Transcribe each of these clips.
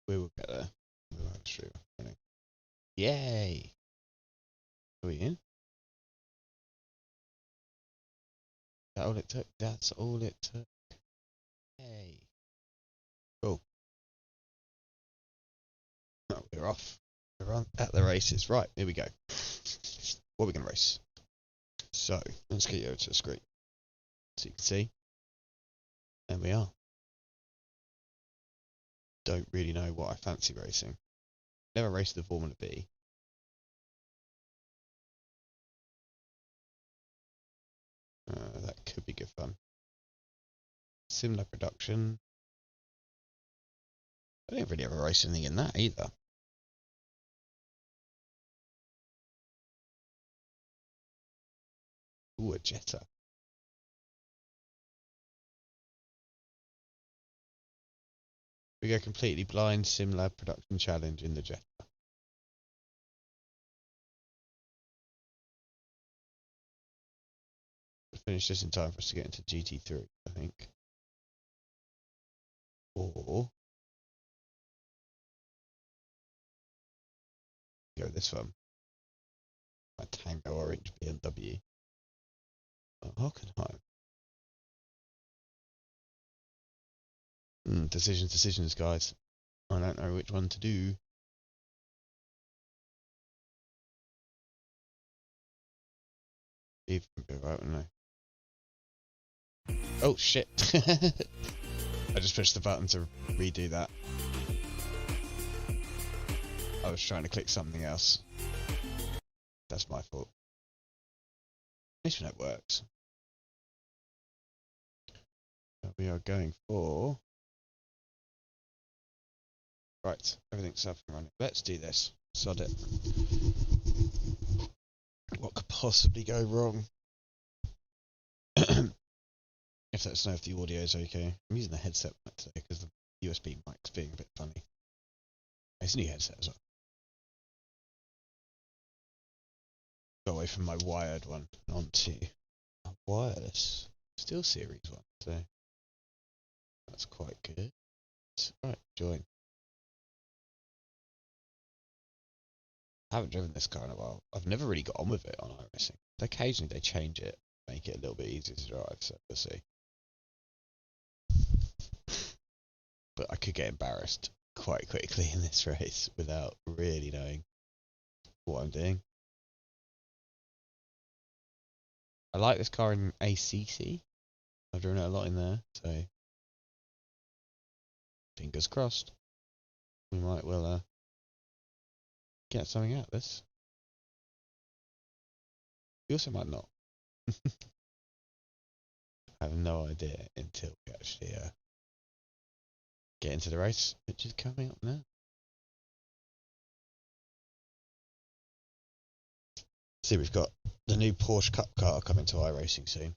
We will get there. We'll have a stream running. Yay! Are we in? That all it took? That's all it took. Yay! Cool. No, we're off. We're on at the races. Right, here we go. What are we going to race? So, let's get you over to the screen. So you can see. There we are. Don't really know what I fancy racing. Never raced the Formula B. That could be good fun. Similar production. I didn't really ever race anything in that either. Ooh, a Jetta. We go completely blind, similar production challenge in the Jetta. We'll finish this in time for us to get into GT3, I think. Or go this one. My Tango Orange BMW. Hockenheim. Decisions, guys. I don't know which one to do. Even be right, wouldn't I? Oh shit! I just pushed the button to redo that. I was trying to click something else. That's my fault. At least when it works. We are going for... Right, everything's up and running. Let's do this. Sod it. What could possibly go wrong? If let us know if the audio is okay. I'm using the headset mic today because the USB mic's being a bit funny. It's a new headset as well. Got away from my wired one onto a wireless Steel Series one, so that's quite good. Right, join. I haven't driven this car in a while. I've never really got on with it on iRacing. Occasionally they change it, make it a little bit easier to drive, so we'll see. But I could get embarrassed quite quickly in this race without really knowing what I'm doing. I like this car in ACC. I've driven it a lot in there, so fingers crossed. We might well get something out of this. We also might not. I have no idea until we actually get into the race, which is coming up now. See, we've got the new Porsche Cup car coming to iRacing soon,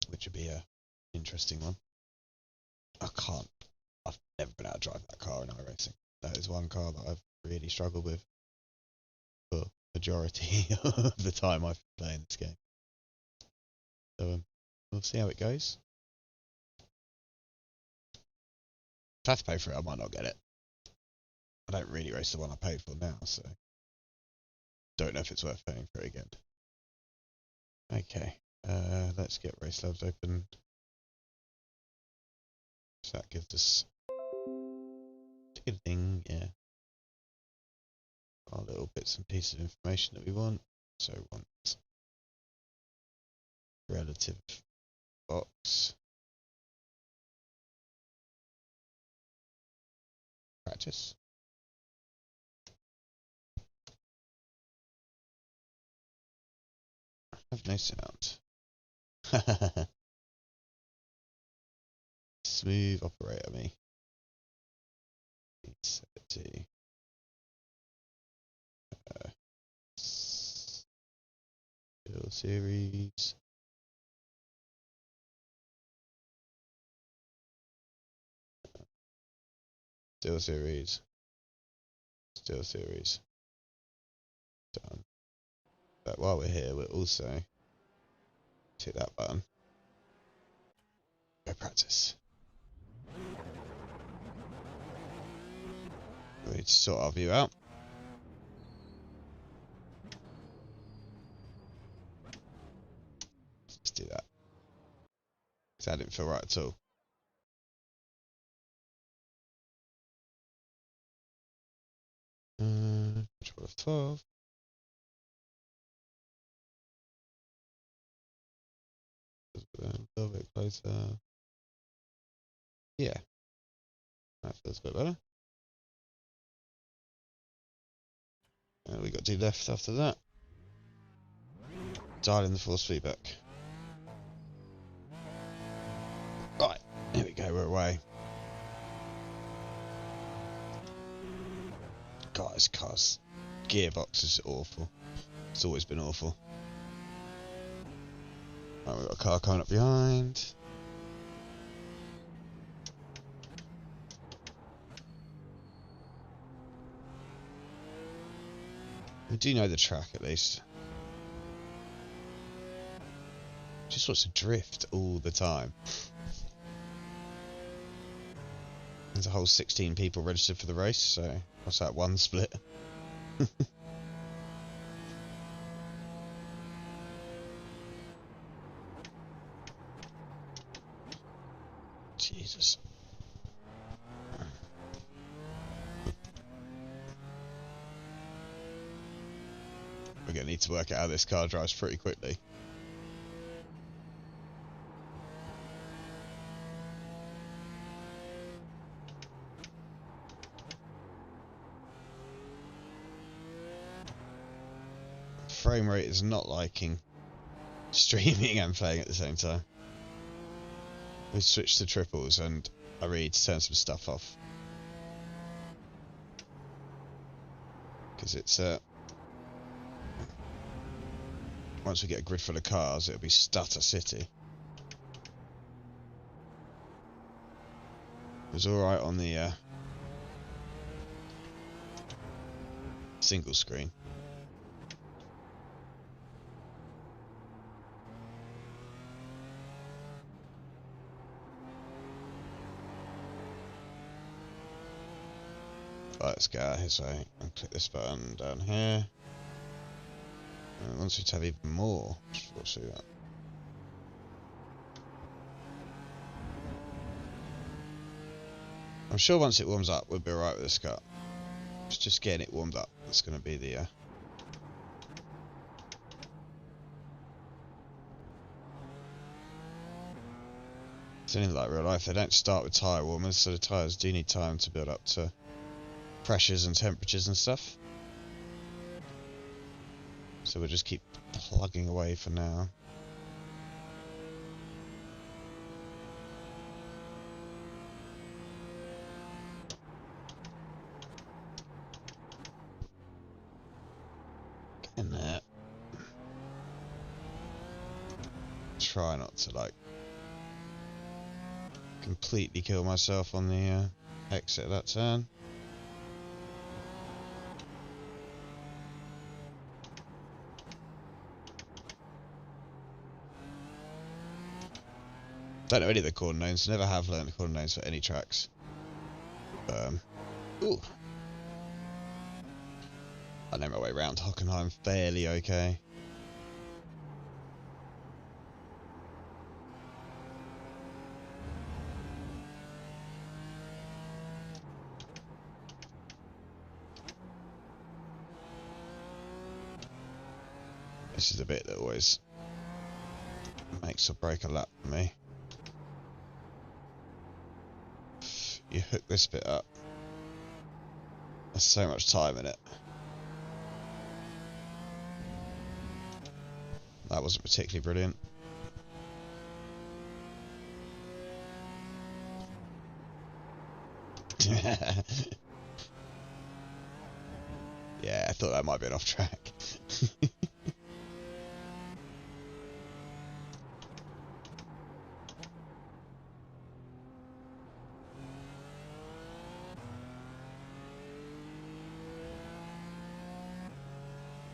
which would be a interesting one. I've never been able to drive that car in iRacing. That is one car that I've really struggled with for majority of the time I've been playing this game. So we'll see how it goes. If I have to pay for it, I might not get it. I don't really race the one I paid for now, so don't know if it's worth paying for it again. Okay, let's get race labs open. So that gives us ticketing, yeah. Our little bits and pieces of information that we want. So we want relative box. Practice. I have no sound. Smooth operator me. Set it to Steel Series. Steel Series. Steel Series. Done. But while we're here, we'll also hit that button. Go practice. to sort our view out. Let's do that. Because that didn't feel right at all. Control of 12. A little bit closer. Yeah. That feels a bit better. We got to do left after that. Dial in the force feedback. Right, here we go, we're away. God, this car's gearbox is awful. It's always been awful. Right, we've got a car coming up behind. We do know the track at least. Just wants to drift all the time. There's a whole 16 people registered for the race, so what's that, one split? Jesus. We're going to need to work out how this car drives pretty quickly. Frame rate is not liking streaming and playing at the same time. We switched to triples and I really need to turn some stuff off. Because it's once we get a grid full of cars, it'll be Stutter City. It was alright on the single screen. Right, let's go out his way and click this button down here. And once we have even more, we'll see that. I'm sure once it warms up, we'll be alright with this car. It's just getting it warmed up. That's going to be the it's anything like real life. They don't start with tyre warmers, so the tyres do need time to build up to pressures and temperatures and stuff. So we'll just keep plugging away for now. Get in there. Try not to like completely kill myself on the exit of that turn. Don't know any of the corner names, never have learned the corner names for any tracks. Ooh. I know my way around Hockenheim fairly okay. This is the bit that always makes or break a lap for me. You hook this bit up. There's so much time in it. That wasn't particularly brilliant. Yeah, I thought that might be an off track.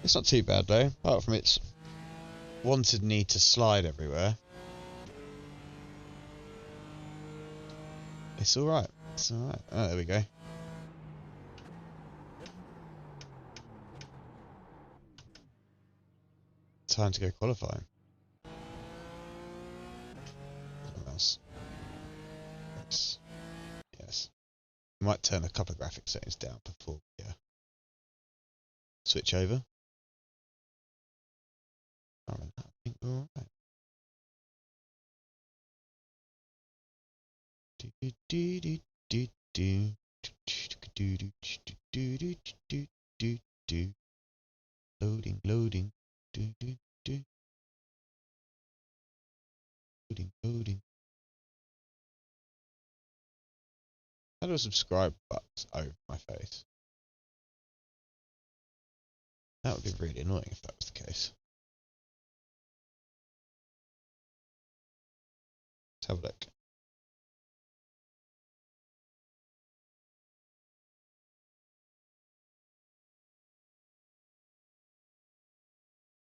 It's not too bad though, apart from its wanted need to slide everywhere. It's alright, it's alright. Oh, there we go. time to go qualifying. What else? Yes. I might turn a couple of graphic settings down before we switch over. I think we're alright. Loading. Loading. How do I subscribe buttons over my face? That would be really annoying if that was the case. Let's have a look.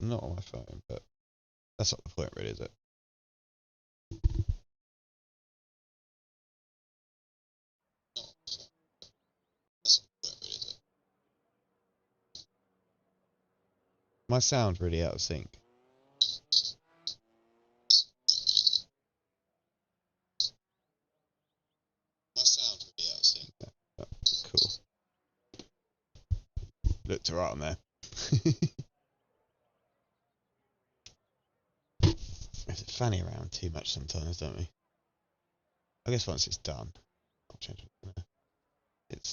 Not on my phone, but that's not the point really, is it? My sound really out of sync. Yeah, cool. Looked alright on there. We have to fanny around too much sometimes, don't we? I guess once it's done, I'll change it. It's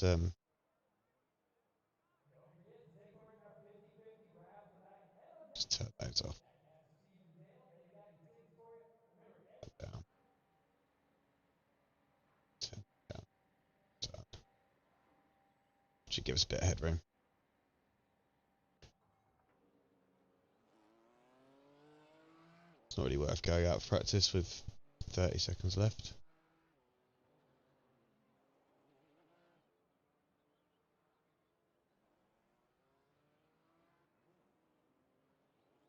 just turn those off. Down. Turn down. Done. Should give us a bit of headroom. It's not really worth going out of practice with 30 seconds left.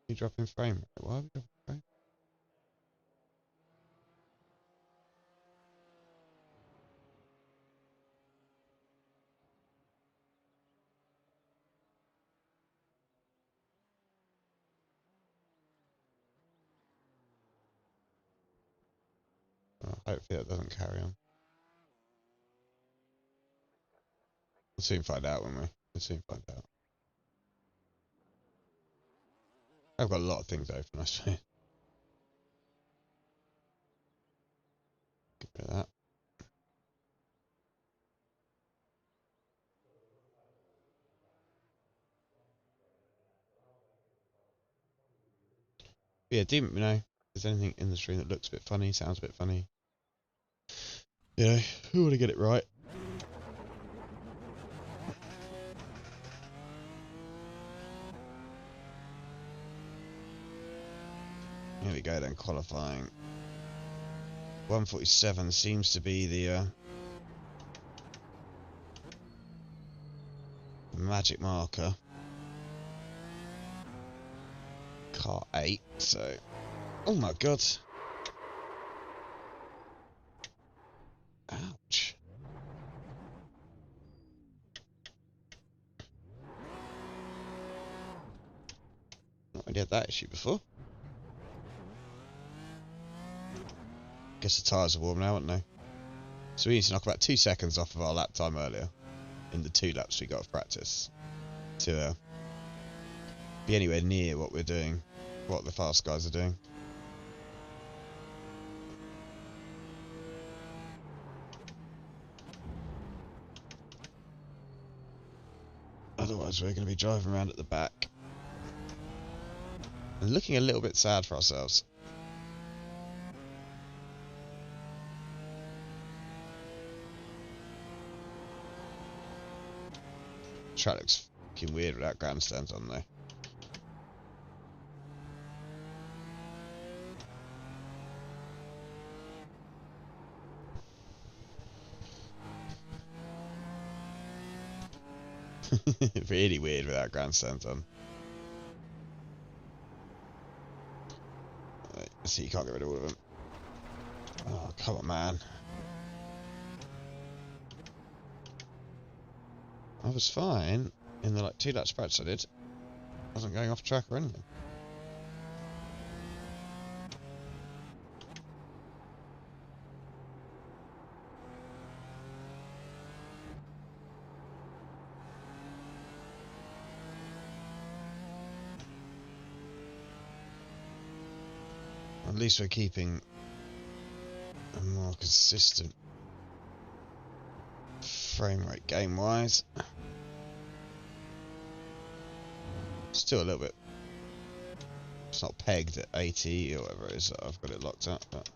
You dropping frame rate? Why are we dropping frame? Oh, hopefully that doesn't carry on. We'll soon find out, won't we? We'll soon find out. I've got a lot of things open, I suppose. Get rid of that. But yeah, do you know if there's anything in the stream that looks a bit funny, sounds a bit funny? You know, we want to get it right. Here we go then, qualifying. 147 seems to be the magic marker. Car 8, so... Oh my god! Ouch. Not really had that issue before. Guess the tyres are warm now, aren't they? So we need to knock about 2 seconds off of our lap time earlier in the 2 laps we got of practice to be anywhere near what we're doing, what the fast guys are doing. Otherwise we're going to be driving around at the back and looking a little bit sad for ourselves. Track looks fucking weird without grandstands on though. Really weird without grandstands on. Right, let's see, you can't get rid of all of them. Oh, come on, man. I was fine in the 2 laps practice I did. I wasn't going off track or anything. least we're keeping a more consistent frame rate game-wise. Still a little bit. It's not pegged at 80 or whatever it is that I've got it locked up, but.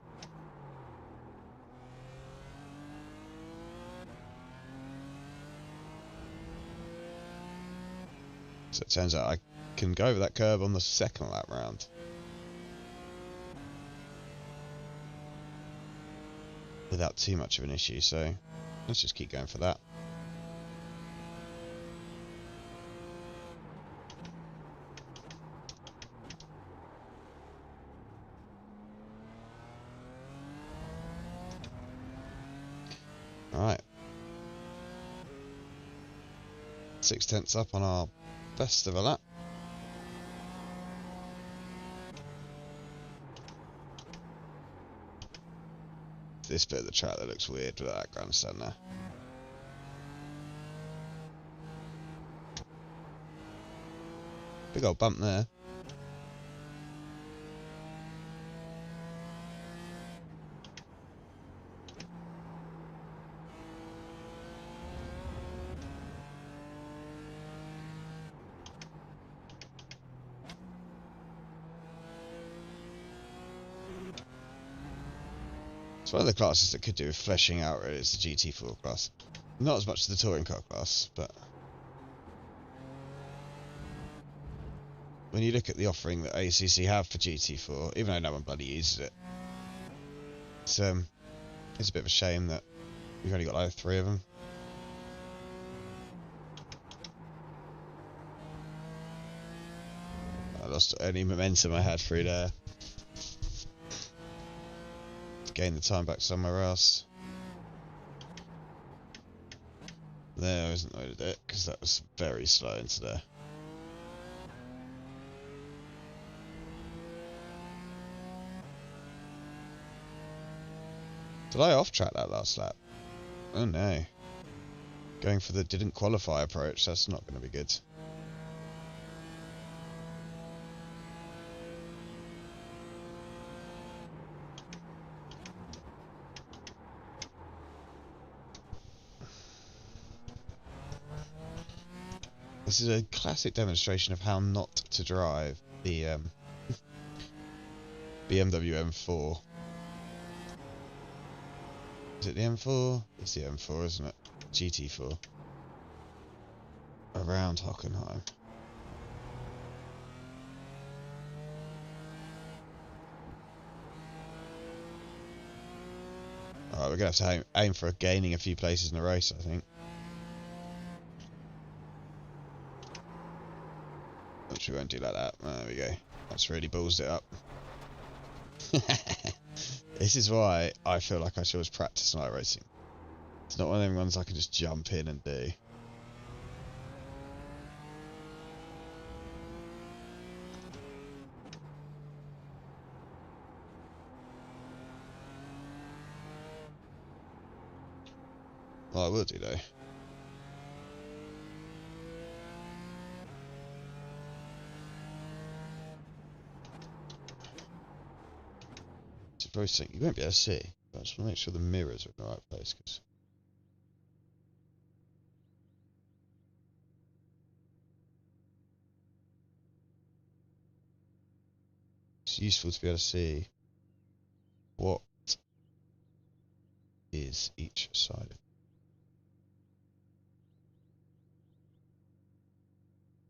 So it turns out I can go over that curve on the second lap round. Without too much of an issue, so let's just keep going for that. Alright. 6/10 up on our best of a lap. This bit of the track that looks weird with that grandstand there. Big old bump there. It's one of the classes that could do with fleshing out, really, is the GT4 class. Not as much as the touring car class, but when you look at the offering that ACC have for GT4, even though no one bloody uses it, it's a bit of a shame that we've only got like 3 of them. I lost any momentum I had through there. Gain the time back somewhere else. There, I wasn't loaded it because that was very slow into there. Did I off track that last lap? Oh no. Going for the didn't qualify approach, that's not going to be good. This is a classic demonstration of how not to drive the BMW M4. Is it the M4? It's the M4, isn't it? GT4. Around Hockenheim. Alright, we're going to have to aim for gaining a few places in the race, I think. Which we won't do like that. There we go. That's really ballsed it up. This is why I feel like I should always practice night racing. It's not one of them ones I can just jump in and do. Well, I will do though. Very sync. You won't be able to see, but I just want to make sure the mirrors are in the right place, because it's useful to be able to see what is each side.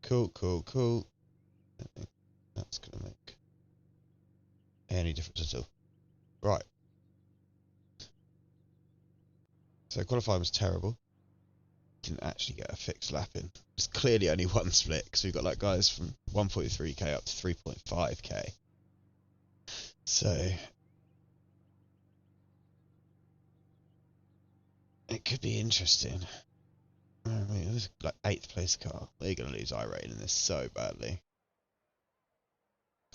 Cool, cool, cool. I don't think that's going to make any difference at all. Right. So qualifying was terrible. Didn't actually get a fixed lap in. It's clearly only one split, because we've got like guys from 1.3k up to 3.5k. So it could be interesting. I mean, it was like 8th place car. They're going to lose Iracing in this so badly.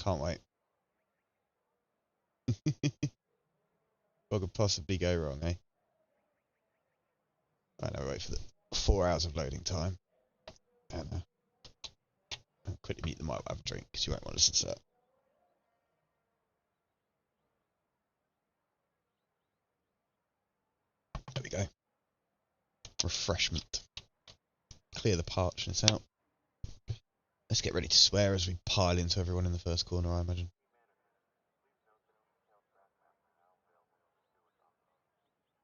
Can't wait. What could possibly go wrong, eh? I know, wait for the 4 hours of loading time. And I'll quickly mute the mic, have a drink, because you won't want to listen to that. refreshment. Clear the parchness out. Let's get ready to swear as we pile into everyone in the first corner, I imagine.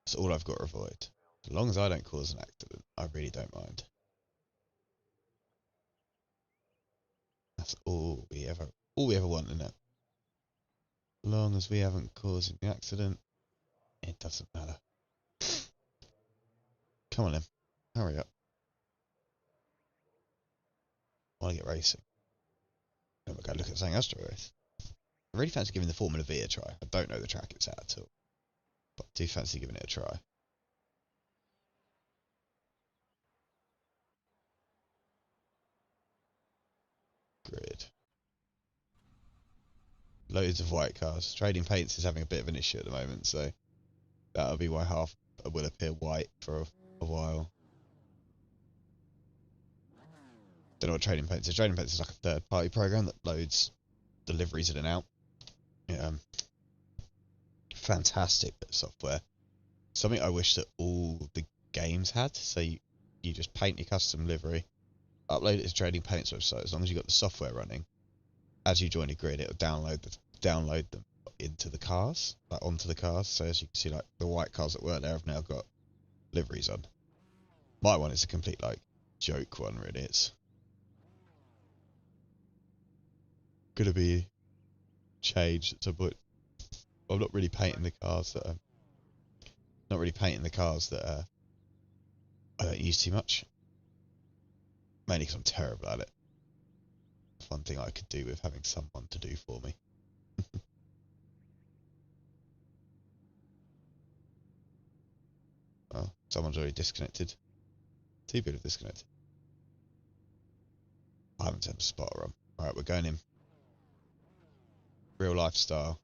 That's all I've got to avoid. As long as I don't cause an accident, I really don't mind. That's all we ever want, isn't it? As long as we haven't caused an accident, it doesn't matter. Come on then, hurry up. I want to get racing. Then we'll go look at something else to race. I really fancy giving the Formula V a try. I don't know the track it's at all, but I do fancy giving it a try. Grid. Loads of white cars. Trading paints is having a bit of an issue at the moment, so that'll be why half will appear white for a while. Don't know what trading paints is. Trading paints is like a third-party program that loads deliveries in and out. Fantastic bit of software. Something I wish that all the games had. So you just paint your custom livery, upload it to Trading Paints website. As long as you've got the software running, as you join a grid, it'll download them into the cars, like onto the cars. So as you can see, like the white cars that weren't there have now got liveries on. My one is a complete like joke one, really. It's gonna be changed to put. I'm not really painting the cars that I don't use too much. Mainly because I'm terrible at it. One thing I could do with having someone to do for me. Oh, someone's already disconnected. Two people have disconnected. I haven't turned the spotter on. Alright, we're going in. Real life style.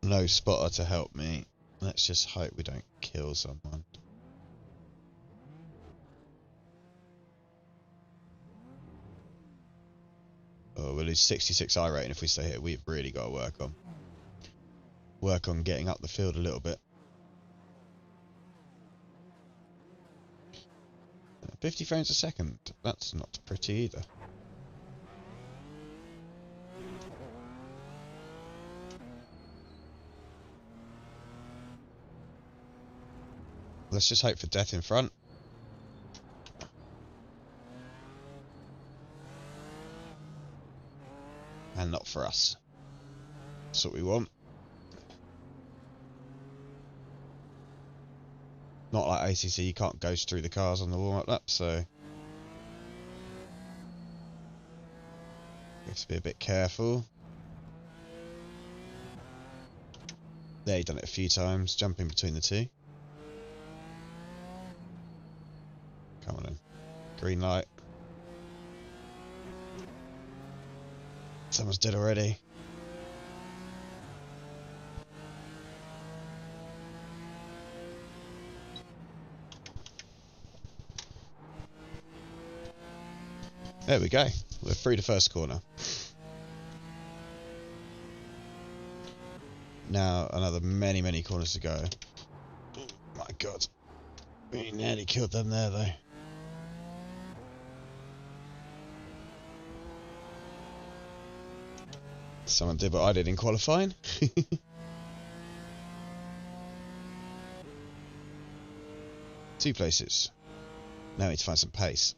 No spotter to help me. Let's just hope we don't kill someone. Oh, we'll lose 66 I rating if we stay here. We've really got to work on getting up the field a little bit. 50 frames a second. That's not pretty either. Let's just hope for death in front. And not for us. That's what we want. Not like ACC, you can't ghost through the cars on the warm-up lap, so you have to be a bit careful. There, you've done it a few times, jumping between the two. Come on in. Green light. Someone's dead already. There we go. We're through the first corner. Now another many corners to go. Oh my god. We nearly killed them there though. Someone did what I did in qualifying. Two places. Now we need to find some pace.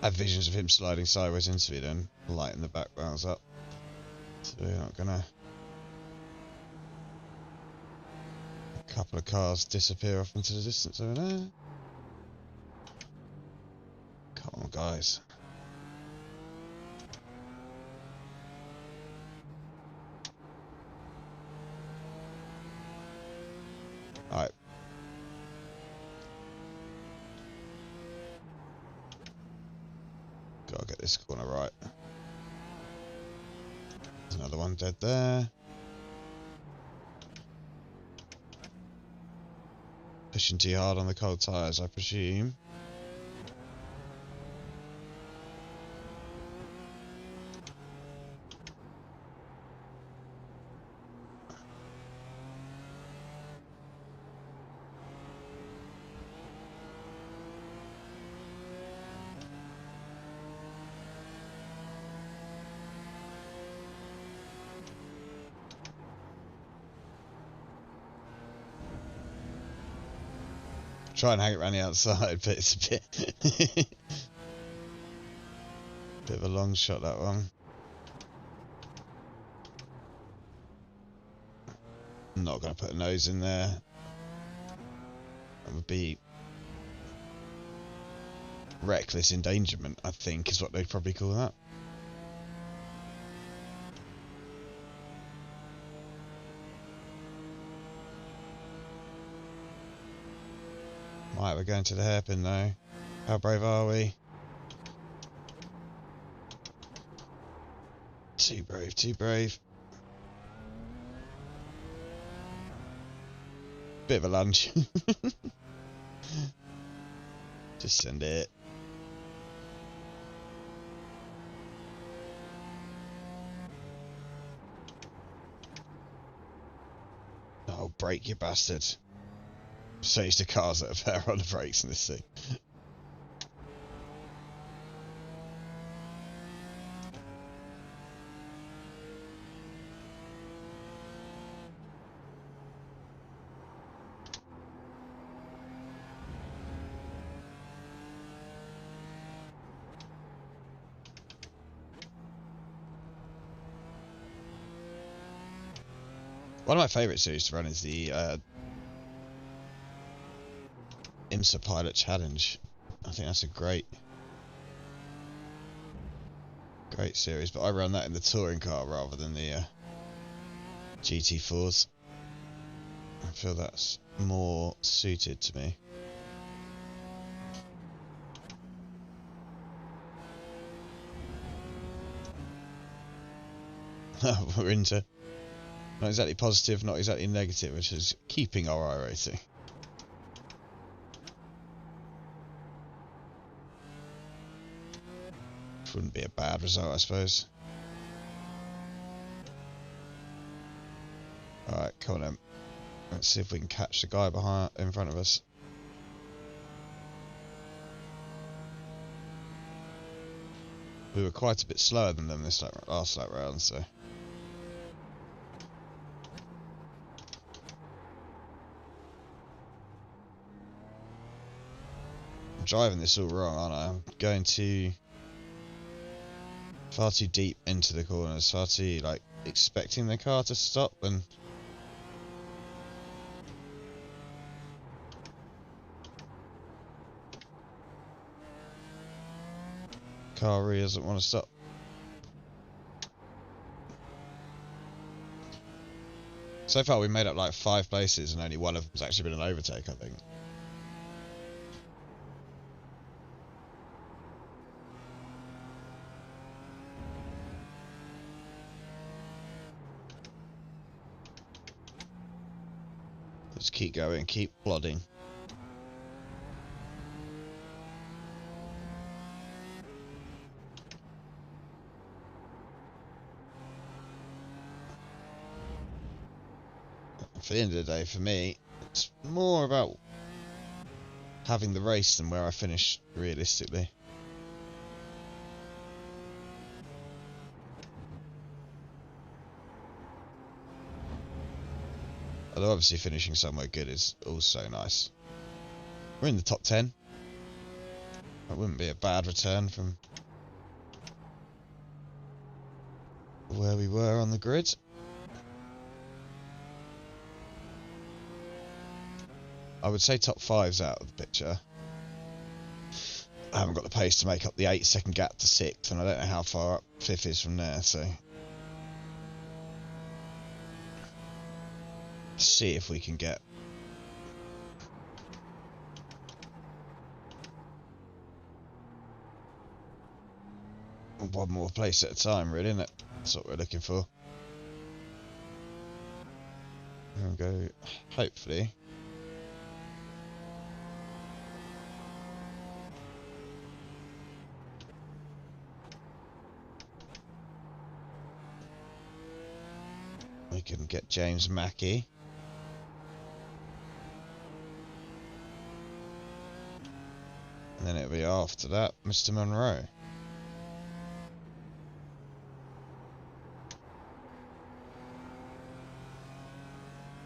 I have visions of him sliding sideways into it and lighting the back rails up. So we're not gonna... A couple of cars disappear off into the distance over there. Come on, guys. Alright. Gotta get this corner right. There's another one dead there. Pushing too hard on the cold tyres, I presume. Try and hang it around the outside, but it's a bit bit of a long shot, that one. I'm not going to put a nose in there. That would be reckless endangerment, I think, is what they'd probably call that. Right, we're going to the hairpin now. How brave are we? Too brave, too brave. Bit of a lunge. Just send it. Oh, brake, you bastard. I'm so used to cars that are fair on the brakes in this thing. One of my favourite series to run is the IMSA Pilot Challenge. I think that's a great series, but I run that in the touring car rather than the GT4s. I feel that's more suited to me. We're into not exactly positive, not exactly negative, which is keeping our Iracing. Which wouldn't be a bad result, I suppose. Alright, come on then. Let's see if we can catch the guy in front of us. We were quite a bit slower than them this last lap round, so. I'm driving this all wrong, aren't I? I'm going far too deep into the corners, far too, like, expecting the car to stop and... car really doesn't want to stop. So far we made up like 5 places and only one of them's actually been an overtake, I think. Just keep going, keep plodding. For the end of the day, for me, it's more about having the race than where I finish, realistically. Although obviously finishing somewhere good is also nice. We're in the top 10. That wouldn't be a bad return from where we were on the grid. I would say top 5's out of the picture. I haven't got the pace to make up the 8-second gap to 6th, and I don't know how far up 5th is from there, so... see if we can get... one more place at a time, really, isn't it? That's what we're looking for. We'll go, hopefully... can get James Mackey. And then it'll be after that, Mr. Monroe.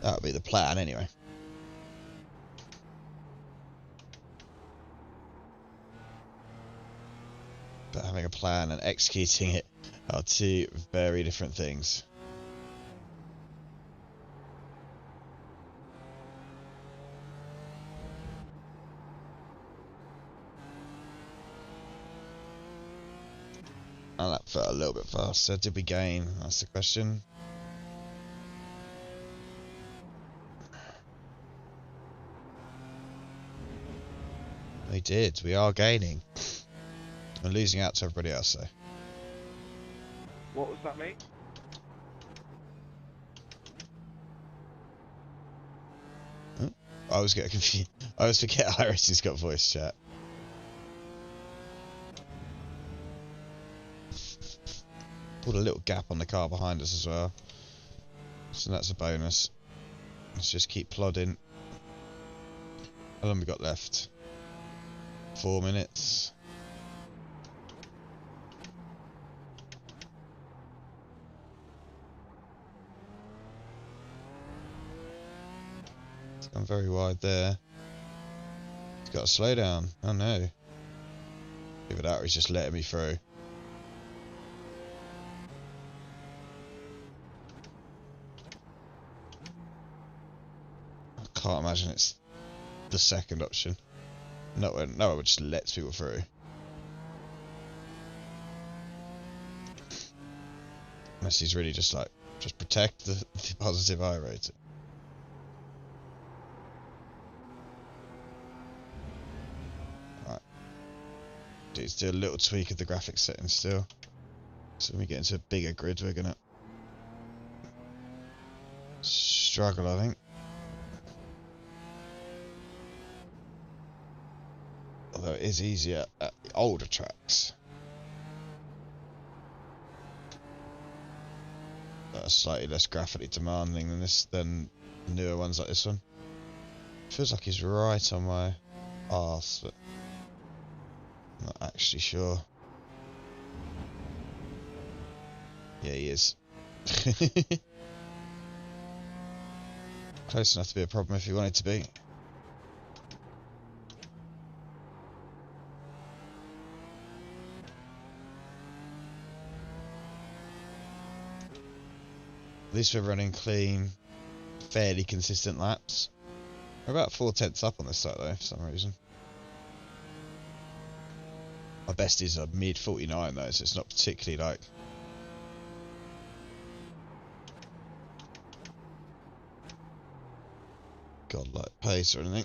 That'll be the plan anyway. But having a plan and executing it are two very different things. And that felt a little bit faster. Did we gain? That's the question. We did. We are gaining. We're losing out to everybody else, though. What was that, mate? Oh, I was getting confused. I always forget Iracing's got voice chat. Pulled a little gap on the car behind us as well. So that's a bonus. Let's just keep plodding. How long we got left? 4 minutes. It's gone very wide there. It's got to slow down. Oh no. Either that or he's just letting me through. I can't imagine it's the second option. No one just lets people through. Unless he's really just like, just protect the positive I rating. Right. Let's do a little tweak of the graphics settings still. So when we get into a bigger grid, we're gonna struggle, I think. Although it is easier at the older tracks. That are slightly less graphically demanding than newer ones like this one. Feels like he's right on my arse, but I'm not actually sure. Yeah, he is. Close enough to be a problem if he wanted to be. At least we're running clean, fairly consistent laps. We're about 4/10 up on this site though, for some reason. My best is a mid 49 though, so it's not particularly like... godlike pace or anything.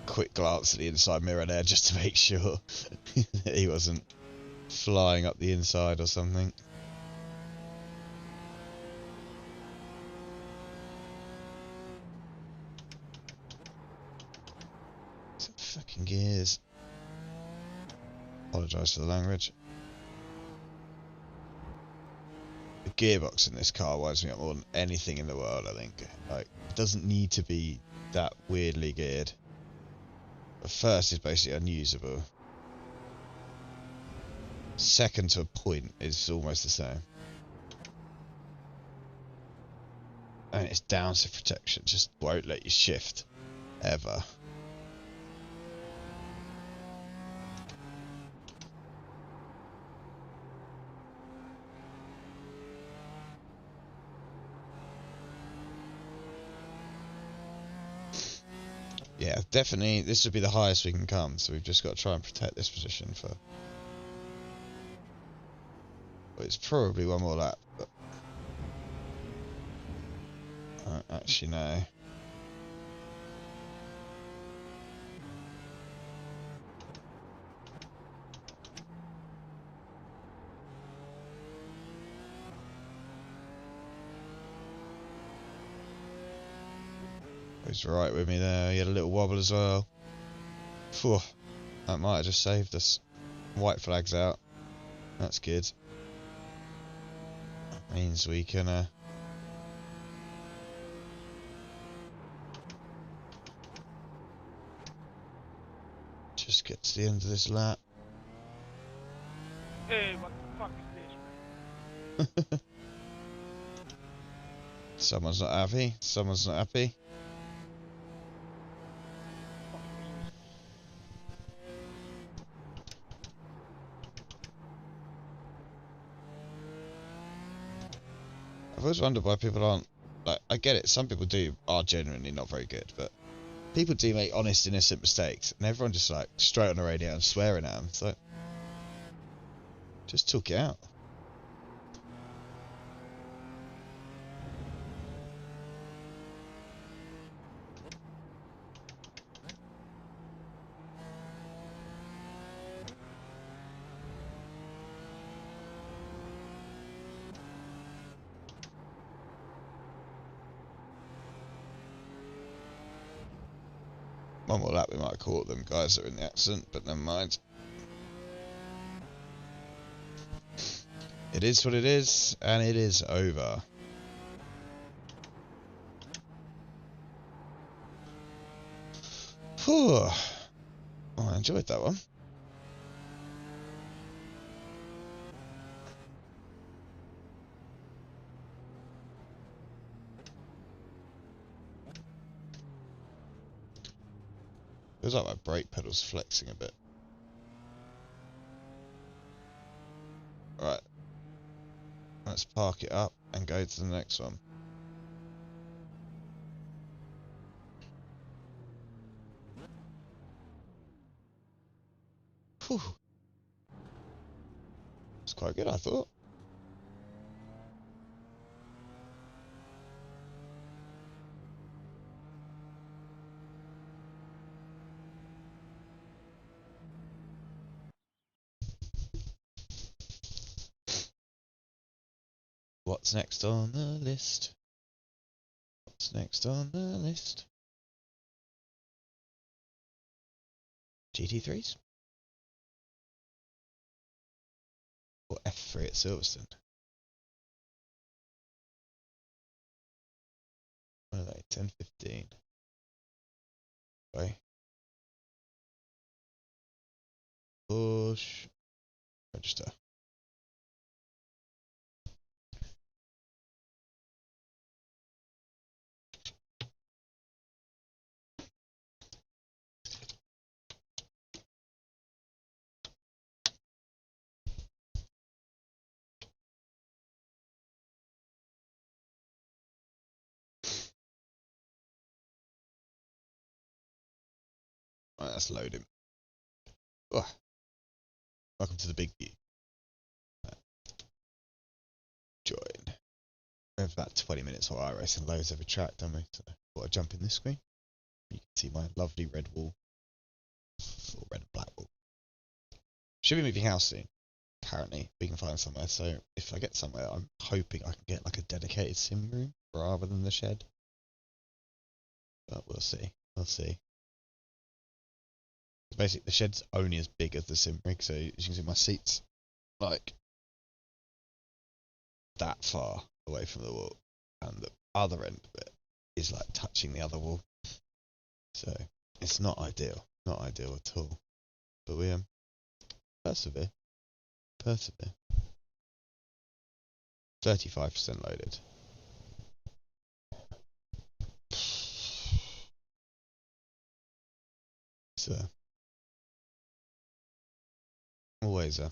Quick glance at the inside mirror there just to make sure that he wasn't flying up the inside or something. Fucking gears. Apologise for the language. The gearbox in this car winds me up more than anything in the world, I think. Like, it doesn't need to be that weirdly geared. But first is basically unusable. Second to a point is almost the same. And it's downside protection, just won't let you shift. Ever. Yeah, definitely this would be the highest we can come, so we've just got to try and protect this position for... well, it's probably one more lap, but... I don't actually know. He's right with me there. He had a little wobble as well. Phew, that might have just saved us. White flag's out. That's good. Means we can just get to the end of this lap. Hey, what the fuck is this, man? Someone's not happy. Someone's not happy. I've always wondered why people aren't, like, I get it, some people are genuinely not very good, but people do make honest, innocent mistakes, and everyone just, like, straight on the radio and swearing at them. It's like, just talk it out. One more lap, we might have caught them guys that are in the accident, but never mind. It is what it is, and it is over. Whew. Oh, I enjoyed that one. Feels like my brake pedal's flexing a bit. Right. Let's park it up and go to the next one. Whew. It's quite good, I thought. What's next on the list? What's next on the list? GT3s? Or F3 at Silverstone? What are they? 10, 15. Okay. Push. Register. Right, that's loading. Oh, welcome to the big view. Join. We have about 20 minutes while Iracing loads every track, don't we? So, thought I'd jump in this screen. You can see my lovely red wall. Or red and black wall. Should be moving house soon. Apparently, we can find somewhere. So, if I get somewhere, I'm hoping I can get like a dedicated sim room rather than the shed. But we'll see. We'll see. Basically, the shed's only as big as the sim rig, so as you can see, my seat's like that far away from the wall, and the other end of it is like touching the other wall. So it's not ideal at all. But we persevere. 35% loaded. So always a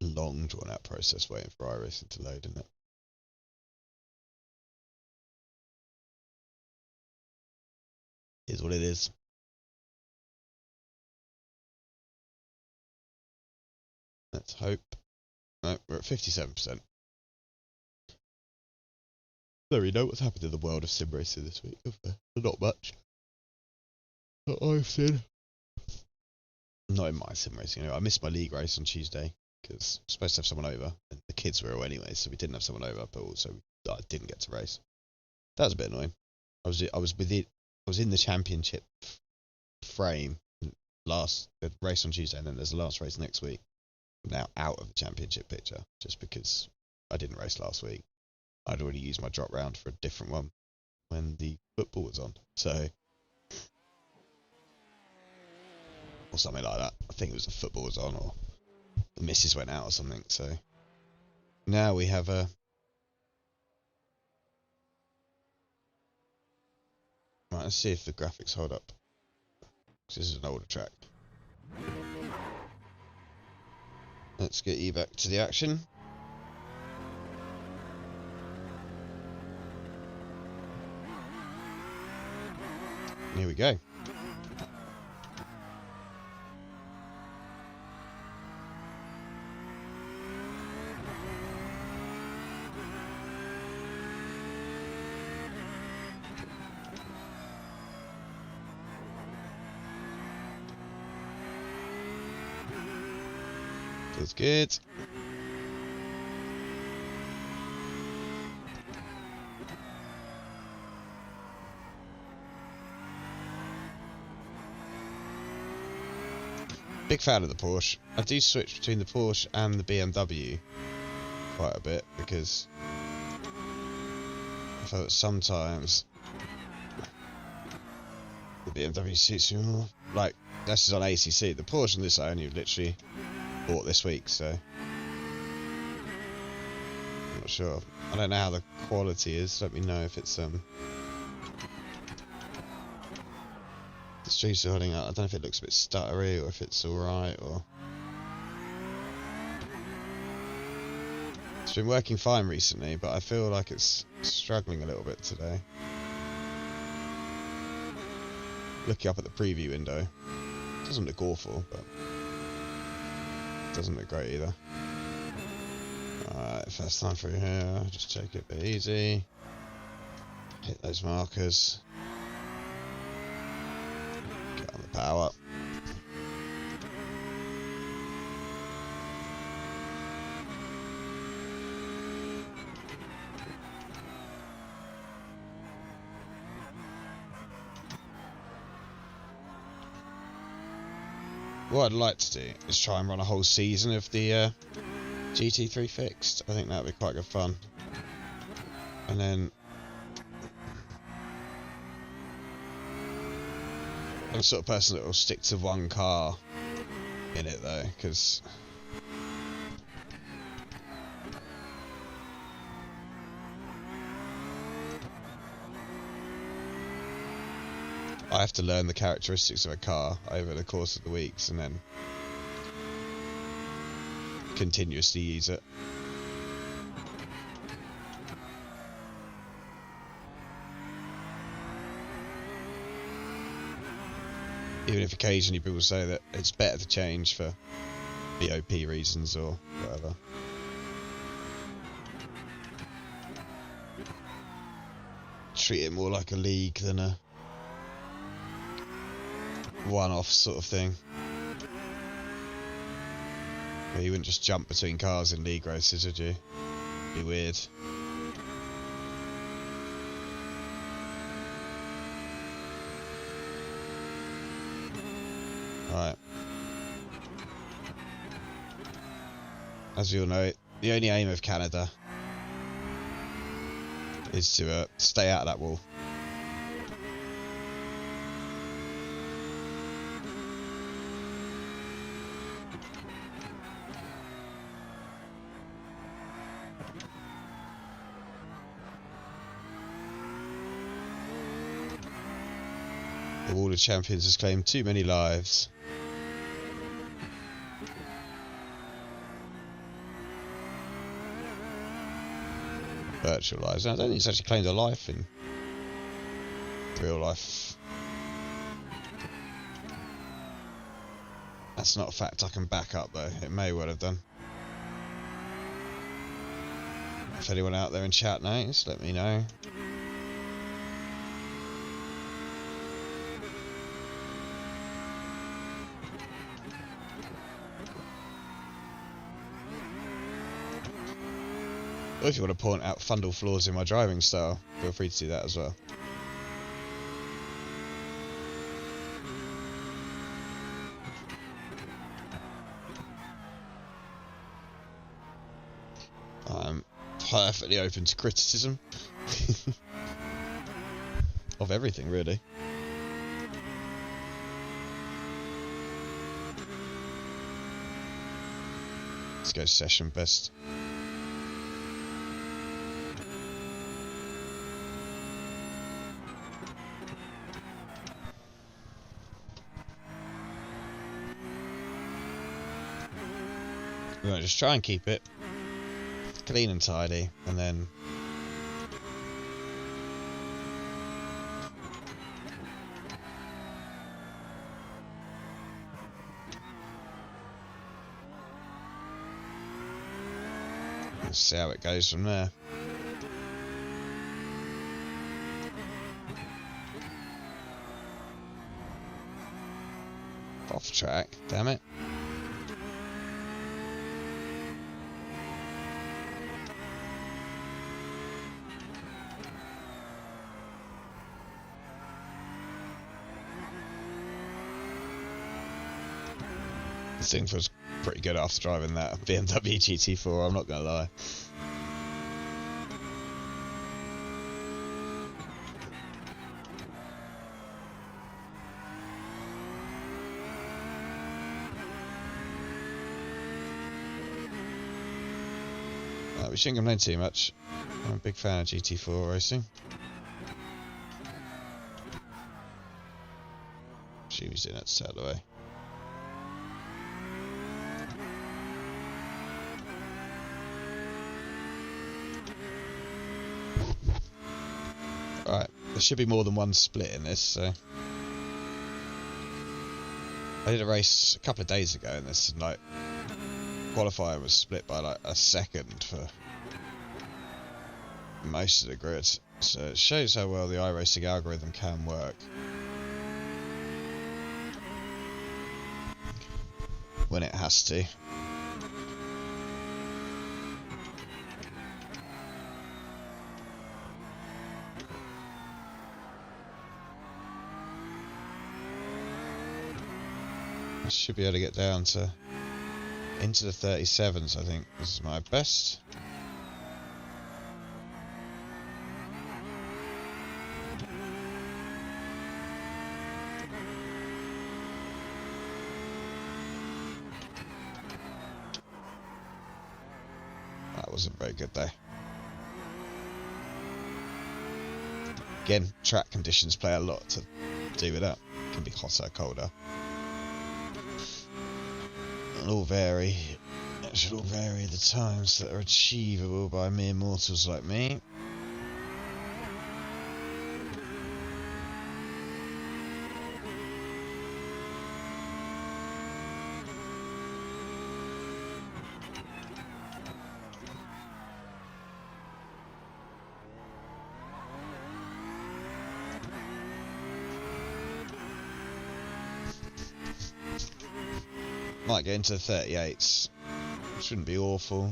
long drawn out process waiting for Iracing to load, isn't it? Is what it is. Let's hope. No, we're at 57%. There we know what's happened in the world of sim racing this week. Not much. That I've seen. Not in my sim racing. Anyway, I missed my league race on Tuesday because I was supposed to have someone over, and the kids were ill anyway, so we didn't have someone over. But also, I didn't get to race. That was a bit annoying. I was in the championship frame the race on Tuesday, and then there's the last race next week. I'm now out of the championship picture just because I didn't race last week. I'd already used my drop round for a different one when the football was on, so or something like that. I think it was the football was on, or the missus went out or something. So now we have a. Right, let's see if the graphics hold up. This is an older track. Let's get you back to the action. Here we go. Feels good. Big fan of the Porsche. I do switch between the Porsche and the BMW quite a bit because I feel that sometimes the BMW suits me more. Like, this is on ACC. The Porsche and this I only literally bought this week, so I'm not sure. I don't know how the quality is. Let me know if it's the streets are holding up. I don't know if it looks a bit stuttery or if it's alright, or it's been working fine recently, but I feel like it's struggling a little bit today. Looking up at the preview window, it doesn't look awful, but it doesn't look great either. Alright, first time through here, just take it a bit easy. Hit those markers. Get on the power. What I'd like to do is try and run a whole season of the GT3 fixed. I think that would be quite good fun. And then I'm the sort of person that will stick to one car in it though, because I have to learn the characteristics of a car over the course of the weeks and then continuously use it. Even if occasionally people say that it's better to change for BOP reasons or whatever. Treat it more like a league than a one-off sort of thing. Well, you wouldn't just jump between cars in league races, would you? Be weird. Right. As you all know, the only aim of Canada is to stay out of that wall. The Wall of Champions has claimed too many lives. Virtual lives. I don't think it's actually claimed a life in real life. That's not a fact I can back up though. It may well have done. If anyone out there in chat knows, let me know. Or if you want to point out fundal flaws in my driving style, feel free to do that as well. perfectly open to criticism. Of everything, really. Let's go session best. We're going to just try and keep it clean and tidy, and then let's see how it goes from there. Off track, damn it. This thing feels pretty good after driving that BMW GT4, I'm not gonna lie. We shouldn't complain too much. I'm a big fan of GT4 racing. She was in it, stay out of the way. Right, there should be more than one split in this, so. I did a race a couple of days ago, and this like qualifier was split by like a second for most of the grid, so it shows how well the Iracing algorithm can work when it has to. I should be able to get down to into the 37s, I think. This is my best. That wasn't very good though. Again, track conditions play a lot to do with that. It can be hotter, colder. It'll all vary. It should all vary the times that are achievable by mere mortals like me. Might get into the 38s. Shouldn't be awful.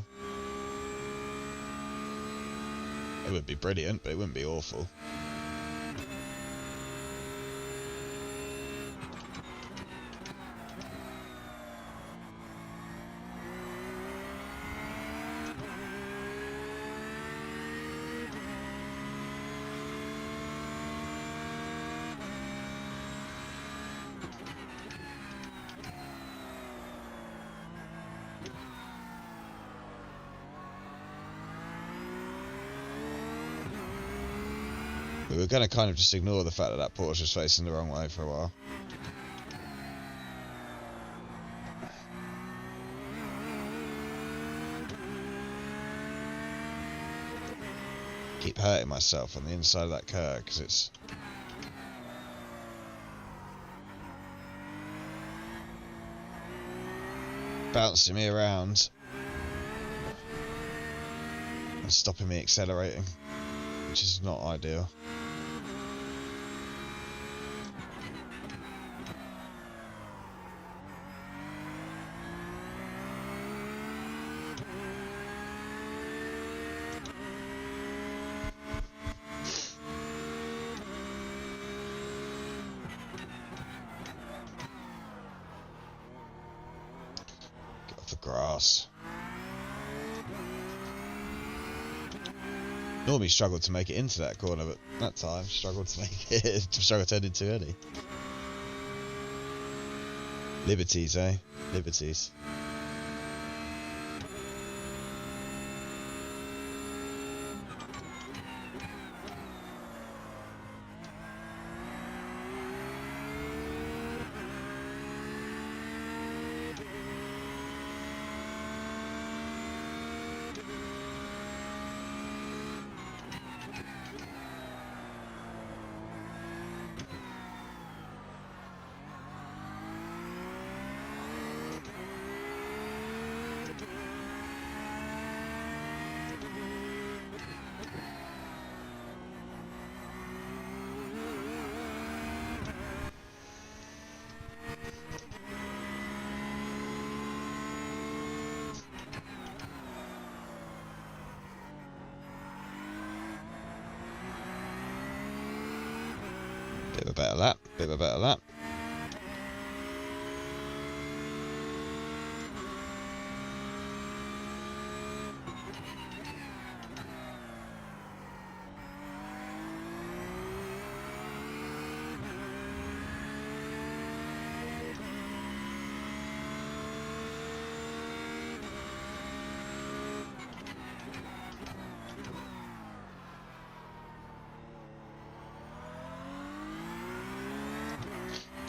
It would be brilliant, but it wouldn't be awful. But we're going to kind of just ignore the fact that that Porsche is facing the wrong way for a while. Keep hurting myself on the inside of that curve because it's bouncing me around and stopping me accelerating, which is not ideal. Get off the grass. Normally struggled to make it into that corner, but that time struggled to make it. Struggled to end it too early. Liberties, eh? Liberties. Bit of a better lap, bit of a better lap.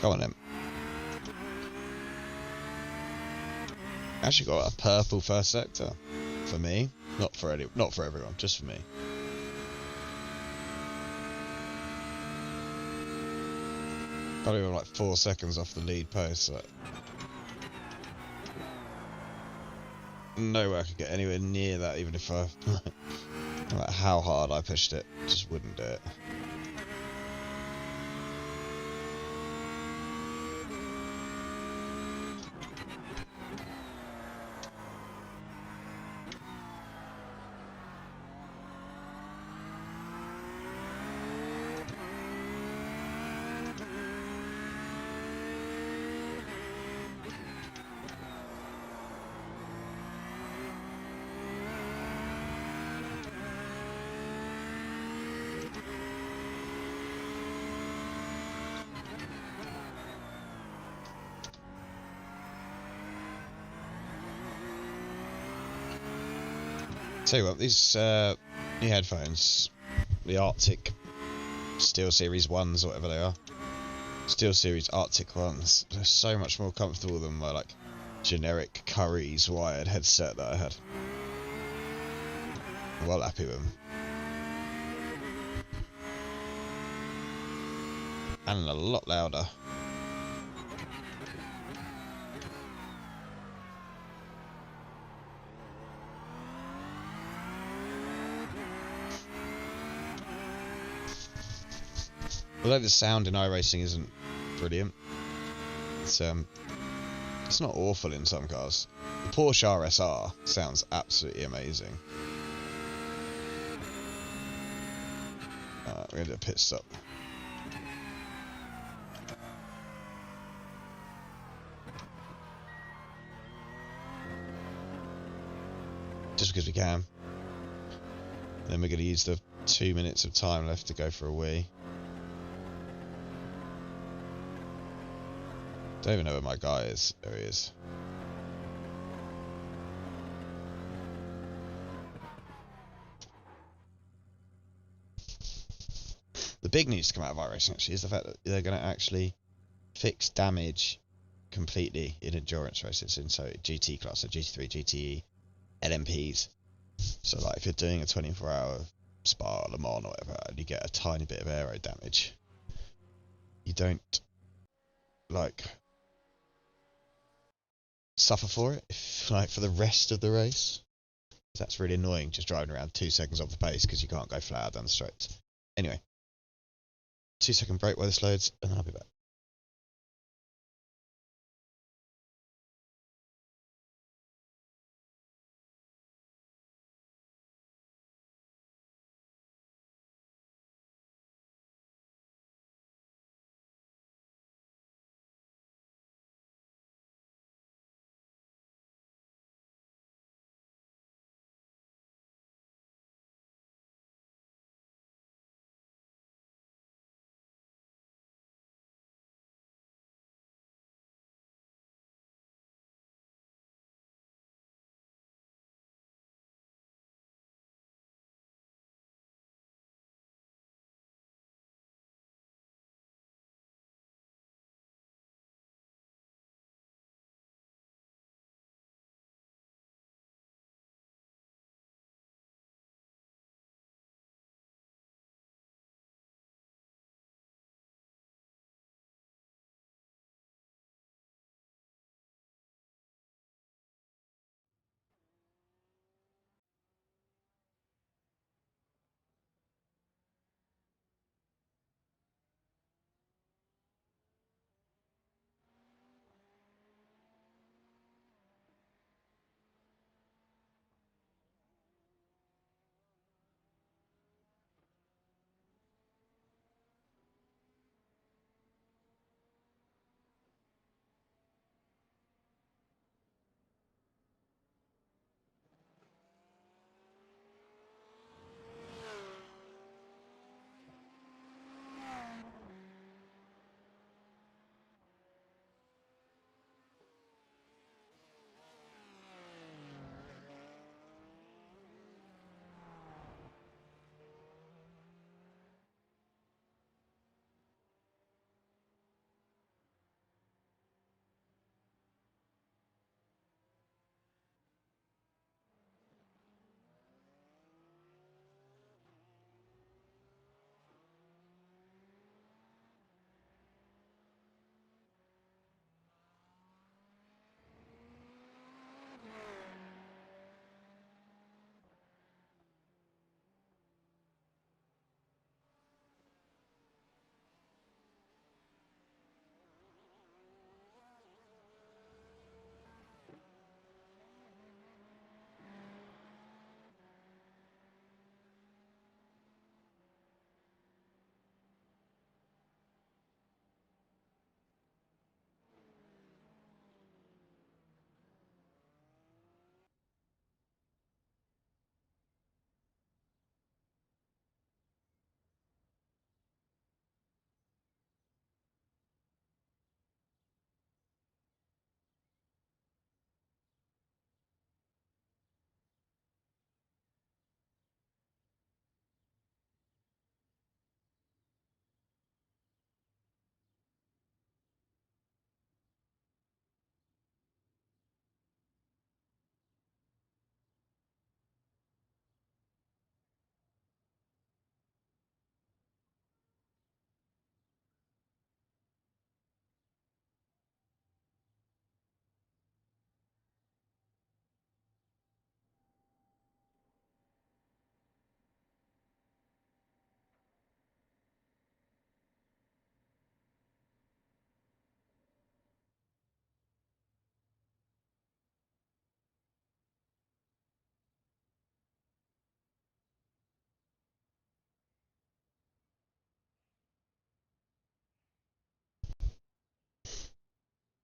Go on then. Actually got a purple first sector for me, not for everyone, just for me. Probably like 4 seconds off the lead post. Like, no way I could get anywhere near that, even if I, no matter how hard I pushed it, just wouldn't do it. Tell you what, these new headphones, the Arctic Steel Series 1s or whatever they are, Steel Series Arctic ones, they're so much more comfortable than my like generic Curry's wired headset that I had. I'm well happy with them. And a lot louder. Although the sound in Iracing isn't brilliant, it's not awful in some cars. The Porsche RSR sounds absolutely amazing. We're gonna do a pit stop. Just because we can. Then we're gonna use the 2 minutes of time left to go for a wee. Don't even know where my guy is. There he is. The big news to come out of iRacing actually is the fact that they're going to actually fix damage completely in endurance races in so GT class, so GT3, GTE, LMPs. So like if you're doing a 24-hour Spa, Le Mans or whatever, and you get a tiny bit of aero damage, you don't like suffer for it, if, like for the rest of the race. That's really annoying, just driving around 2 seconds off the pace because you can't go flat out down the straights. Anyway, 2-second break while this loads, and then I'll be back.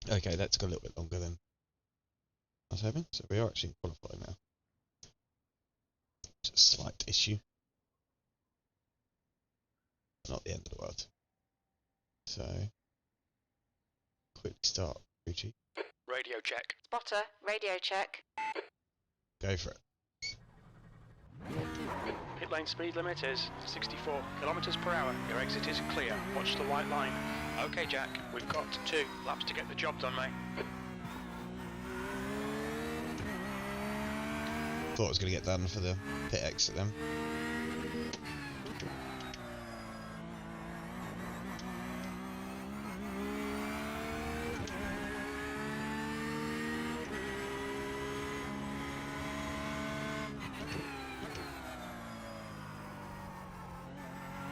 Okay, that's got a little bit longer than I was hoping. So we are actually qualified now. Just a slight issue. Not the end of the world. So, quick start, Ruchi. Radio check. Spotter, radio check. Go for it. Pit lane speed limit is 64 kilometers per hour. Your exit is clear. Watch the white line. Okay, Jack, we've got 2 laps to get the job done, mate. Thought it was going to get done for the pit exit then.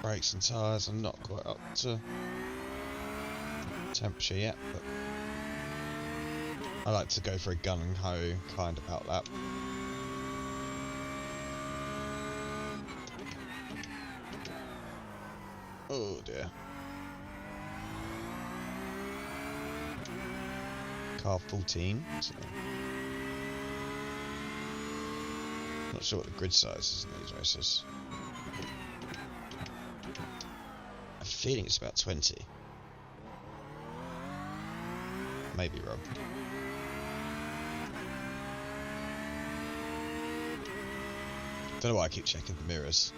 Brakes and tyres are not quite up to temperature yet, but I like to go for a gun and ho kind of outlap. Oh dear. Car 14, so not sure what the grid size is in these races. I'm feeling it's about 20. Maybe wrong. Don't know why I keep checking the mirrors.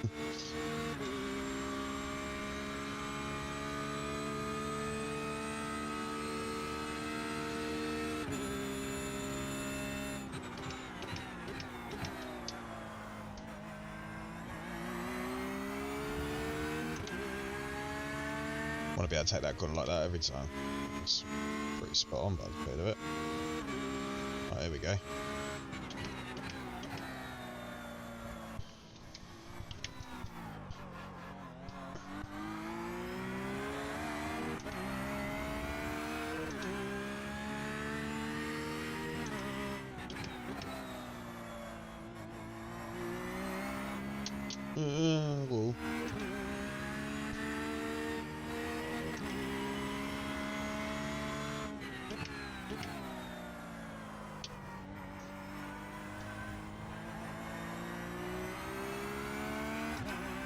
Want to be able to take that corner like that every time. It's pretty spot on by the bit of it. Right, here we go. Whoa.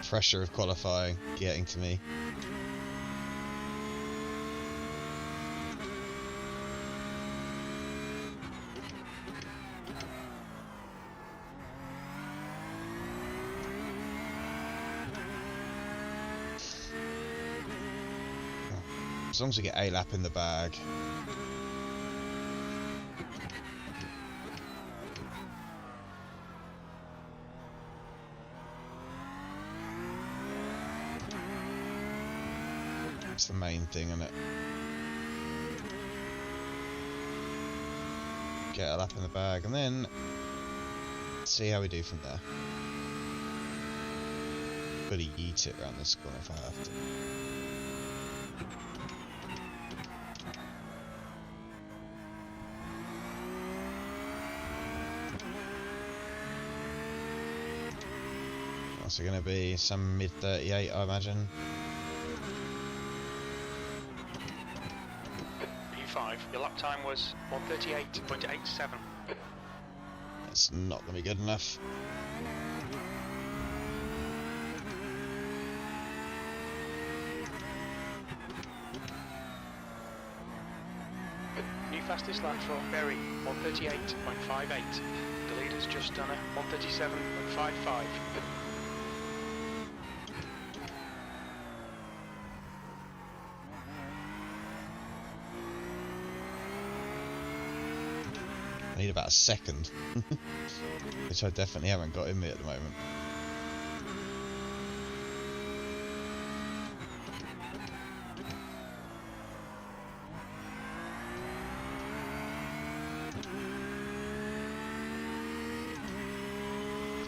Pressure of qualifying getting to me. As long as we get a lap in the bag. That's the main thing, isn't it? Get a lap in the bag and then see how we do from there. Fully yeet it around this corner if I have to. What's it going to be? Some mid 38, I imagine. P5, your lap time was 1:38.87. It's not going to be good enough. New fastest lap for Berry, 1:38.58. The leader's just done a 1:37.55. I need about a second, which I definitely haven't got in me at the moment.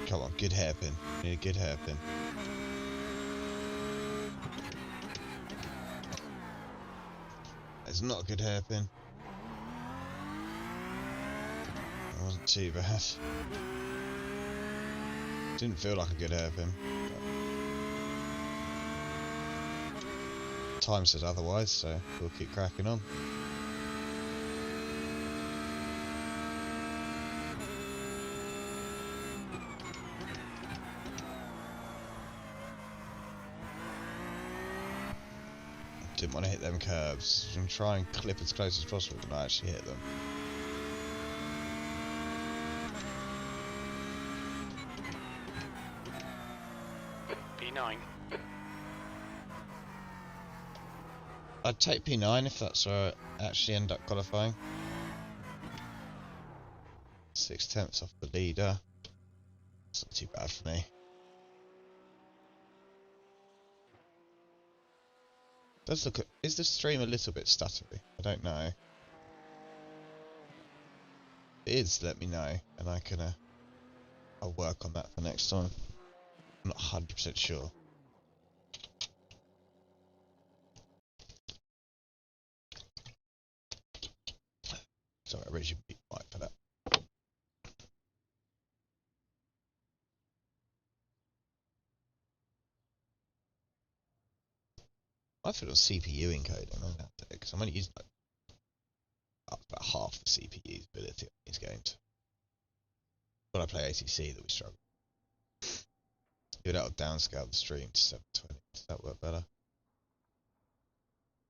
Come on, good hairpin. We need a good hairpin. It's not a good hairpin. It wasn't too bad. Didn't feel like a good hairpin. Time said otherwise, so we'll keep cracking on. Didn't want to hit them curves. I'm trying to clip as close as possible, but I actually hit them. P9. I'd take P9 if that's where I actually end up qualifying. 6/10 off the leader. It's not too bad for me. Does look. Is the stream a little bit stuttery? I don't know. If it is, let me know, and I can. I'll work on that for next time. I'm not 100% sure. Sorry, I raised your mic for that. I thought it was CPU encoding on that because I'm only using like about half the CPU's ability on these games. When I play ATC, that we struggle. Maybe that'll downscale the stream to 720. Does that work better?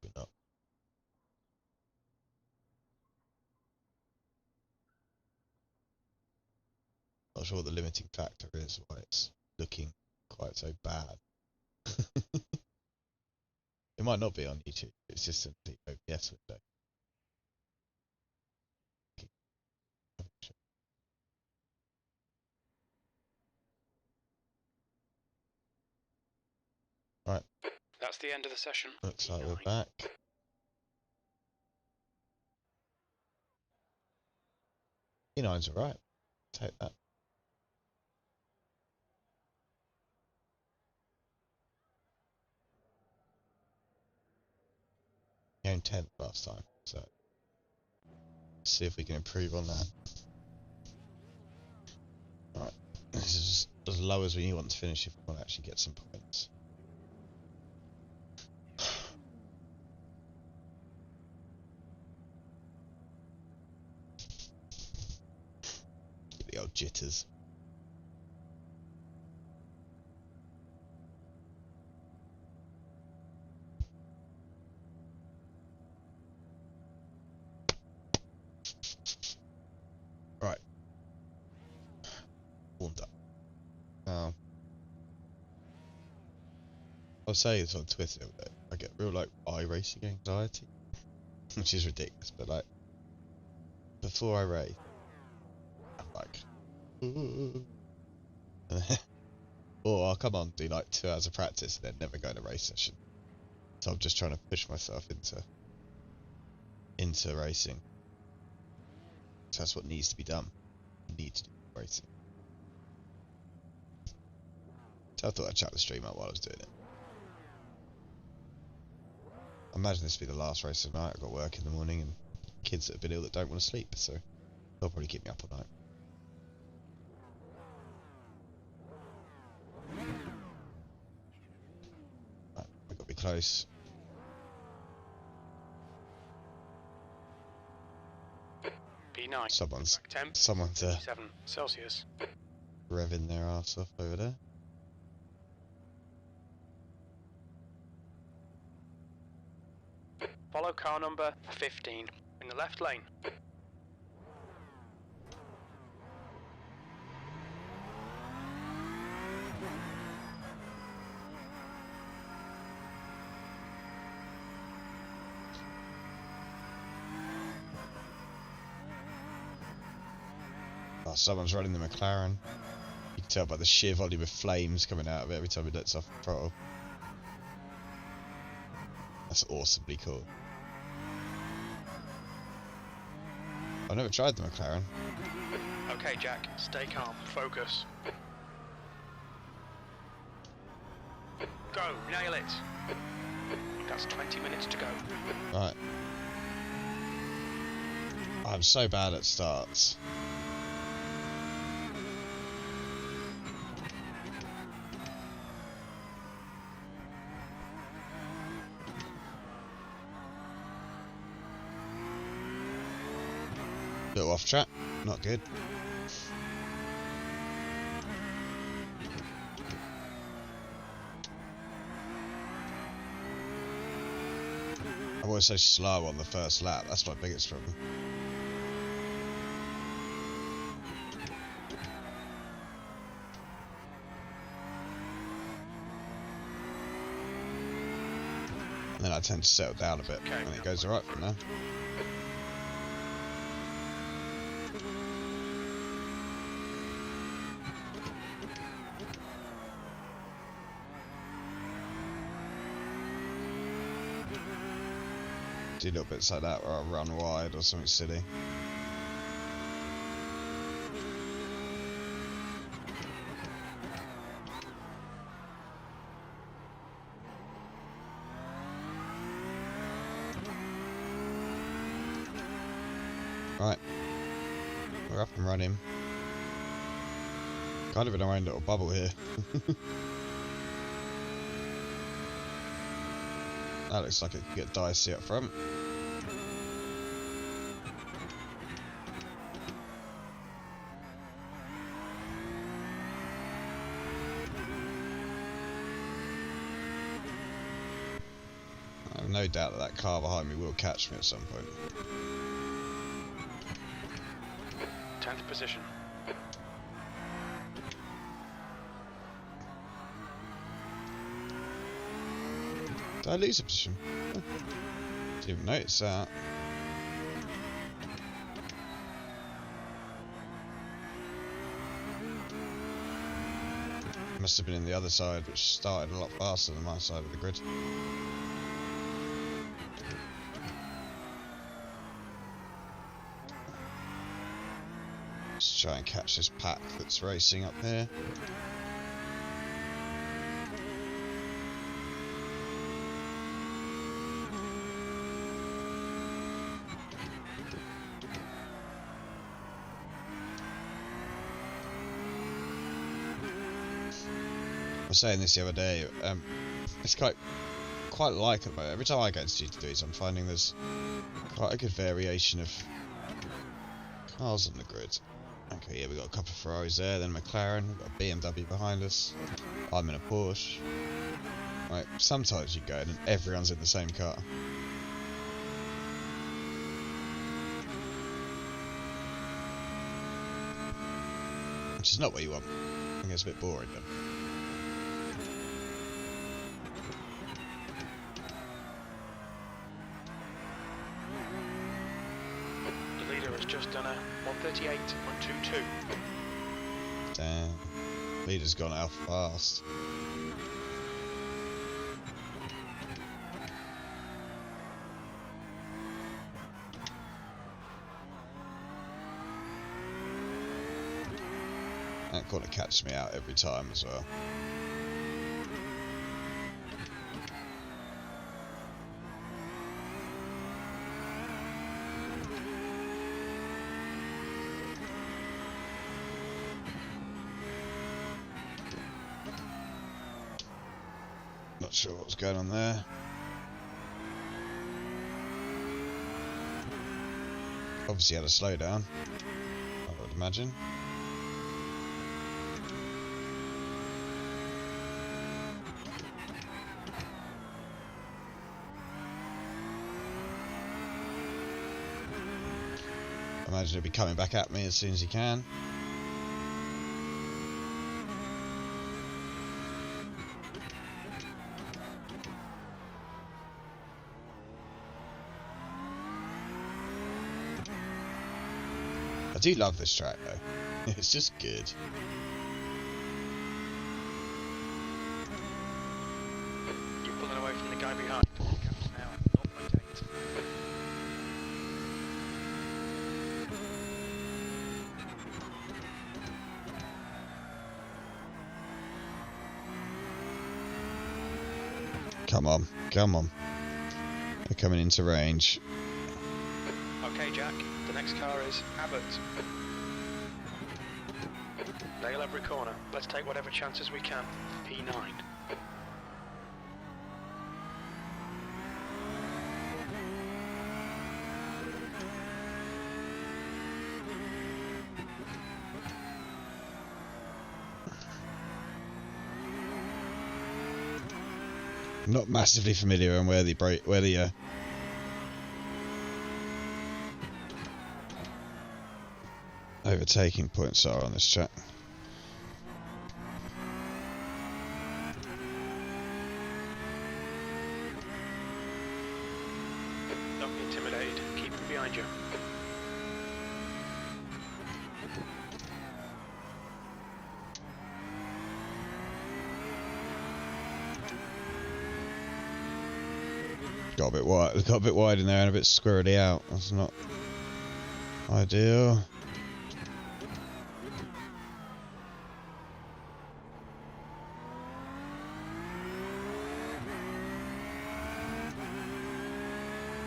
Maybe not. Not sure what the limiting factor is, why it's looking quite so bad. It might not be on YouTube, it's just in the OBS window. Right. That's the end of the session. Looks like we're back. E9's alright. Take that. Came 10th last time, so let's see if we can improve on that. Alright, this is as low as we want to finish if we want to actually get some points. Get the old jitters. Right. Warmed up. Now, I'll say this on Twitter, but I get real like Iracing anxiety, which is ridiculous, but like, before I race, I'm like, or I'll come on, do like 2 hours of practice and then never go in a race session. So I'm just trying to push myself into racing. So that's what needs to be done. You need to do racing. So I thought I'd chat the stream out while I was doing it. I imagine this will be the last race of the night. I've got work in the morning and kids that have been ill that don't want to sleep, so they'll probably keep me up all night. Right, I've got to be close. P9. Someone's Temp 7 Celsius. revving their arse off over there. Follow car number 15 in the left lane. Oh, someone's running the McLaren. You can tell by the sheer volume of flames coming out of it every time it lets off the throttle. That's awesomely cool. I've never tried the McLaren. Okay, Jack, stay calm. Focus. Go, nail it. That's 20 minutes to go. Right. I'm so bad at starts. Little off track, not good. I'm always so slow on the first lap. That's my biggest problem. And then I tend to settle down a bit, and it goes alright from there. Do little bits like that where I run wide or something silly. Right, we're up and running. Kind of in our own little bubble here. That looks like it could get dicey up front. I have no doubt that that car behind me will catch me at some point. 10th position. Did I lose a position? Didn't even notice that. Must have been in the other side, which started a lot faster than my side of the grid. Let's try and catch this pack that's racing up here. I was saying this the other day, it's quite like it, but every time I go to GT3s I'm finding there's quite a good variation of cars on the grid. Okay, yeah, we've got a couple of Ferraris there, then McLaren, we've got a BMW behind us, I'm in a Porsche. Right, sometimes you go in and everyone's in the same car. Which is not what you want. I think it's a bit boring then. Just done a 138.22. Damn. Leader's gone out fast. That corner catches me out every time as well. Not sure what's going on there. Obviously had a slowdown, I would imagine. I imagine he'll be coming back at me as soon as he can. I do love this track though. It's just good. You're pulling away from the guy behind. Gaps now 0.8. Come on, come on. They're coming into range. Okay, Jack. The next car is Abbott. Nail every corner. Let's take whatever chances we can. P9. I'm not massively familiar on where the overtaking points are on this track. Don't be intimidated. Keep them behind you. Got a bit wide in there and a bit squirrely out. That's not ideal.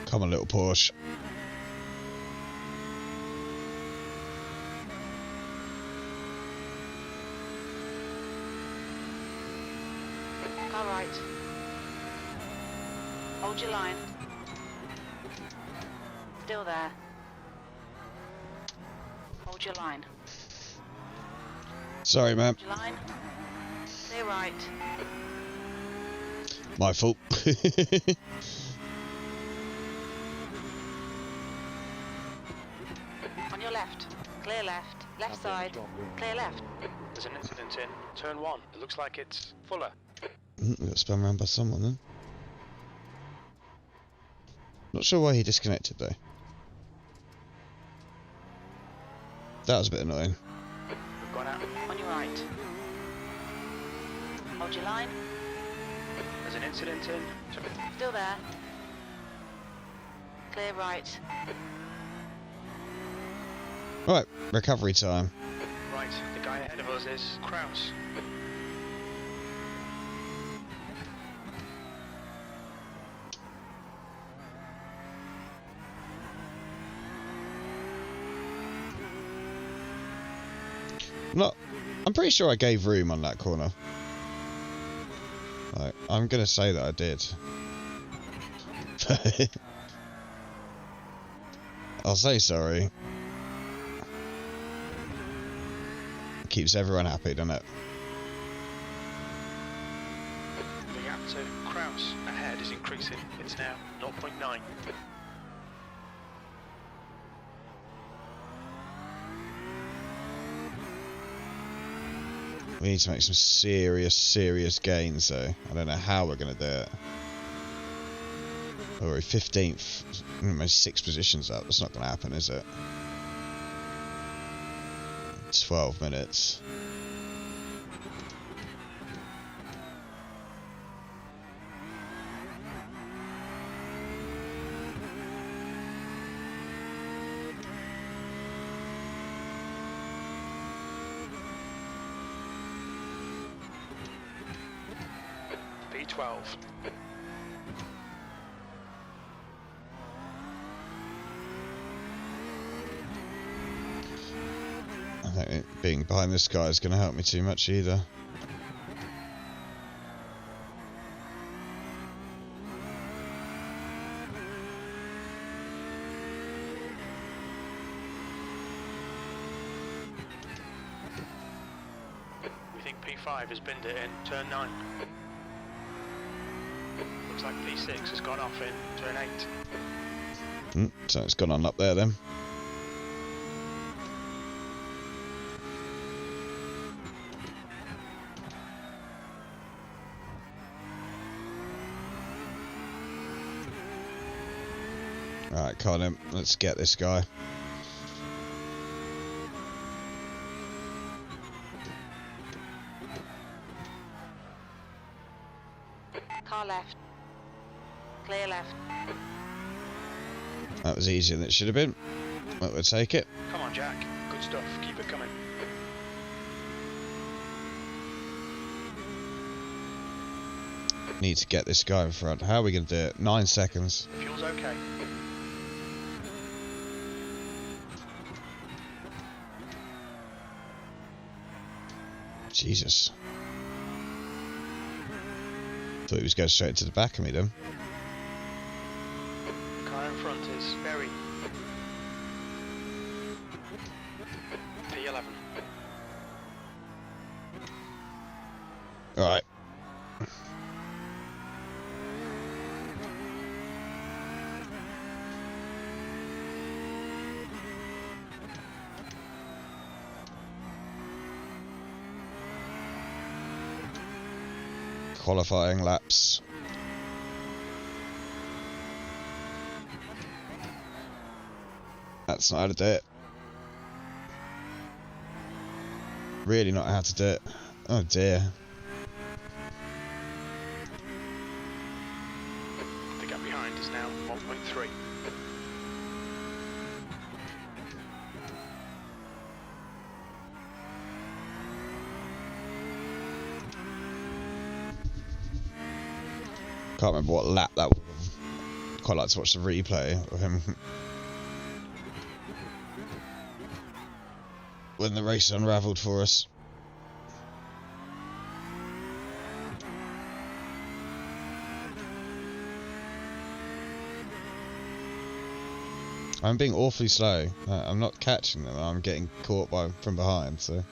Come on, little Porsche. Car right. Hold your line. Still there. Hold your line. Sorry, man. Hold your line. Stay right. My fault. On your left. Clear left. Left side. Clear left. There's an incident in turn 1. It looks like it's Fuller. Got spun around by someone then. Not sure why he disconnected though. That was a bit annoying. We've gone out. On your right. Hold your line. There's an incident in. Still there. Clear right. Right, recovery time. Right, the guy ahead of us is Kraus. I'm pretty sure I gave room on that corner. Like, I'm gonna say that I did. I'll say sorry. Keeps everyone happy, doesn't it? The gap to Kraus ahead is increasing. It's now 0.9. We need to make some serious gains though. I don't know how we're going to do it. Oh, we're 15th, almost 6 positions up. That's not going to happen, is it? 12 minutes. P12. I don't think being behind this guy is going to help me too much either. We think P5 has binned it in turn 9. Looks like P6 has gone off in turn 8. So it's gone on up there then. Right, Colin, let's get this guy. Car left. Clear left. That was easier than it should have been. But we'll take it. Come on, Jack. Good stuff. Keep it coming. Need to get this guy in front. How are we going to do it? 9 seconds. Fuel's okay. Jesus. Thought he was going straight into the back of me then. The car in front is very P11. Alright. qualifying laps. That's not how to do it. Really not how to do it. Oh dear. The gap behind is now 1.3. Can't remember what lap that was. Quite like to watch the replay of him when the race unravelled for us. I'm being awfully slow. I'm not catching them. I'm getting caught from behind. So.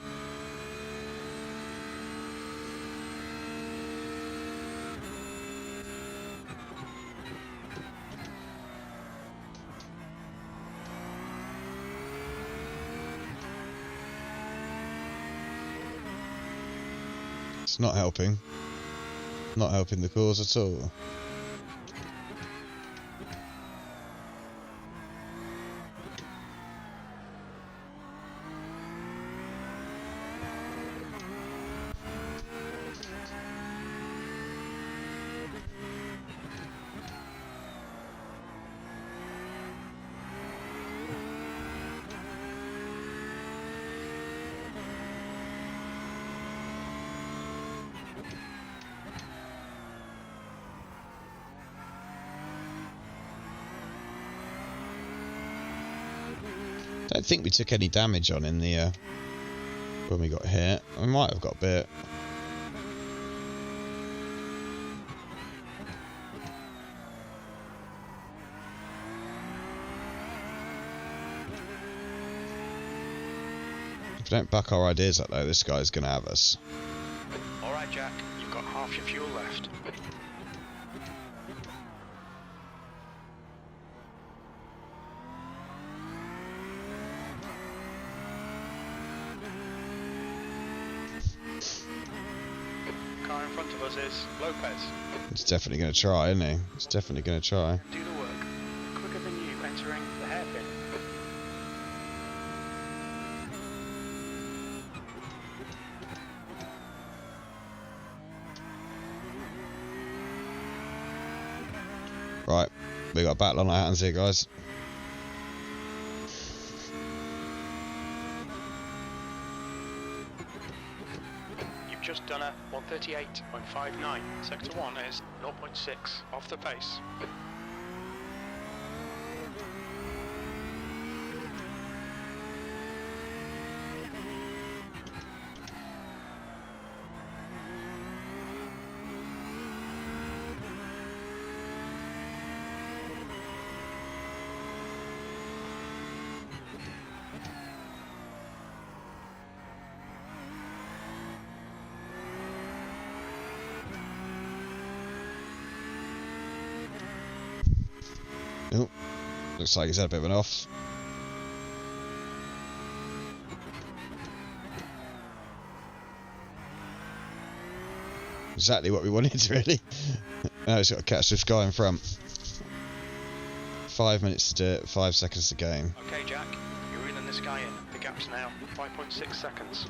It's not helping. Not helping the cause at all. I don't think we took any damage on in the when we got hit. We might have got a bit. If we don't buck our ideas up though, this guy's gonna have us. Alright Jack, you've got half your fuel left. Car in front of us is Lopez. He's definitely going to try, isn't he? He's definitely going to try. Do the work. Quicker than you entering the hairpin. Right, we got a battle on our hands here, guys. Just done a 138.59. Sector 1 is 0.6 off the pace. Oh, looks like he's had a bit of an off. Exactly what we wanted, really. Now he's got to catch this guy in front. 5 minutes to do it, 5 seconds to gain. Okay, Jack, you're reeling this guy in. The gap's now 5.6 seconds.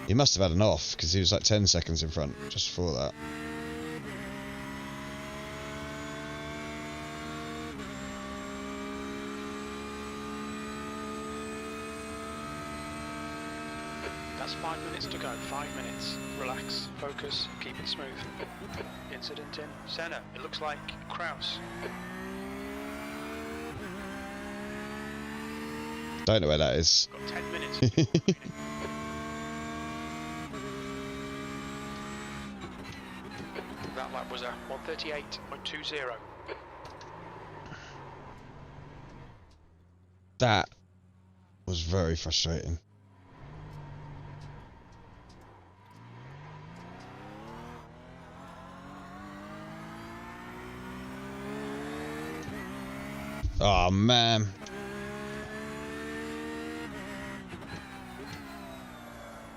He must have had an off because he was like 10 seconds in front just before that. That's 5 minutes to go. 5 minutes. Relax, focus, keep it smooth. Incident in Senna. It looks like Kraus. Don't know where that is. Got 10 minutes. That lap was a 138.20. That was very frustrating. Oh man.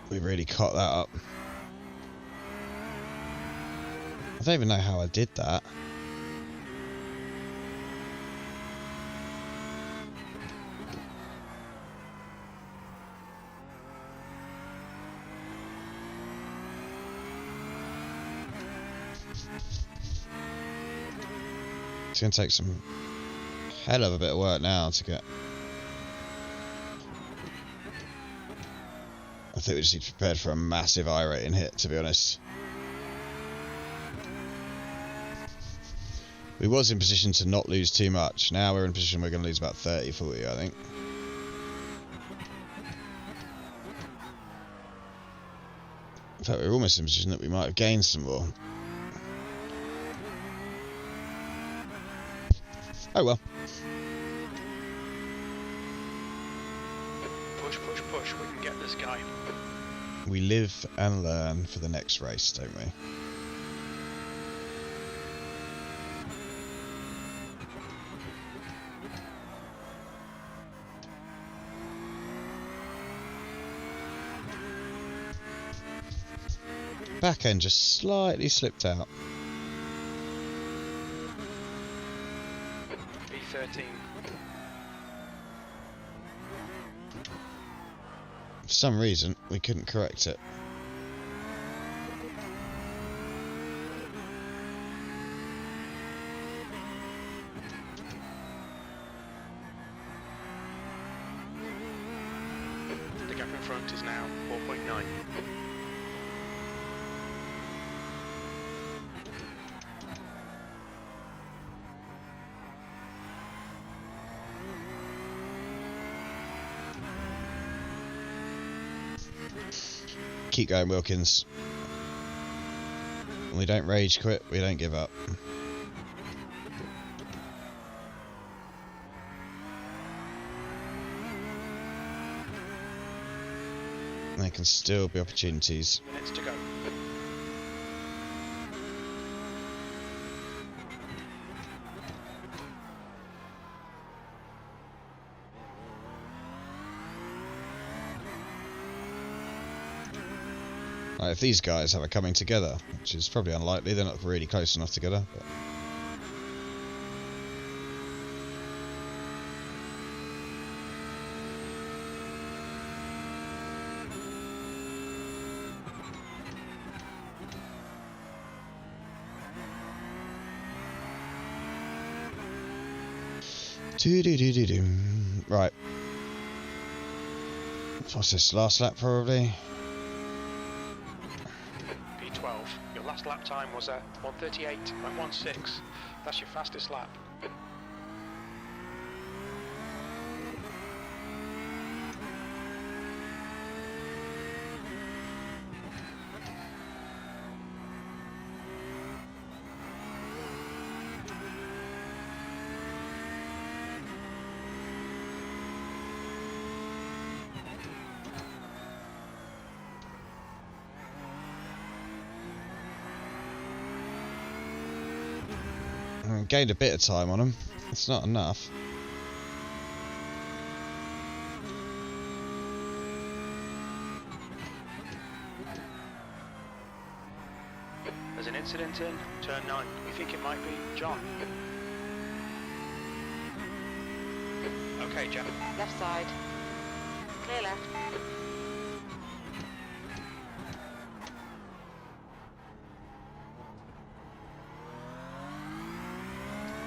We really caught that up. I don't even know how I did that. It's going to take some hell of a bit of work now to get... I think we just need to be prepared for a massive Iracing hit, to be honest. We was in position to not lose too much. Now we're in a position we're going to lose about 30, 40, I think. In fact, we're almost in a position that we might have gained some more. Oh well. Push, push, push. We can get this guy. We live and learn for the next race, don't we? Back end just slightly slipped out. B13. For some reason, we couldn't correct it. The gap in front is now 4.9. Keep going, Wilkins. We don't rage quit, we don't give up. There can still be opportunities. Minutes to go. Like if these guys have a coming together, which is probably unlikely, they're not really close enough together. But right. What's this, last lap probably? P12. Your last lap time was a 1:38.16. That's your fastest lap. Gained a bit of time on him. It's not enough. There's an incident in turn 9. We think it might be John. Okay, Jack. Left side. Clear left.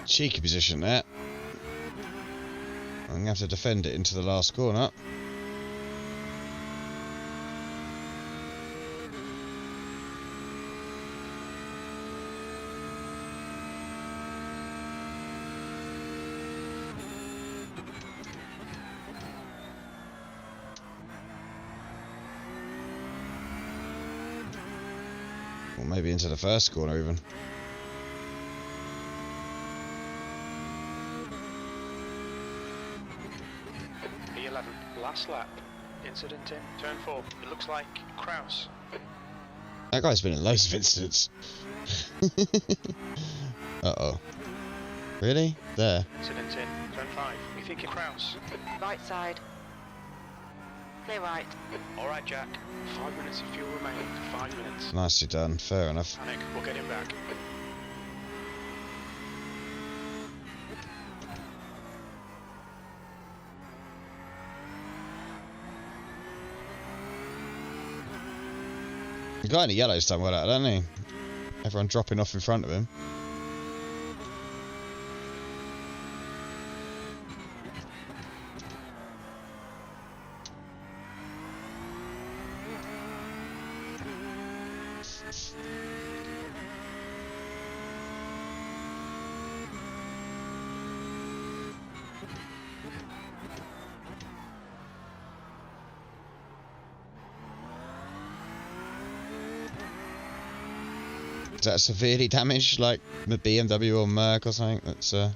Cheeky position there. I'm going to have to defend it into the last corner. Or maybe into the first corner even. P11. Last lap. Incident in turn 4. It looks like Kraus. That guy's been in loads of incidents. Uh-oh. Really? There. Incident in turn 5. We think it's Kraus. Right side. Clear right. Alright, Jack. 5 minutes of fuel remaining. 5 minutes. Nicely done. Fair enough. Panic, we'll get him back. The guy in the yellow's done well out, hasn't he? Everyone dropping off in front of him. Is that severely damaged, like the BMW or Merc or something? That's 2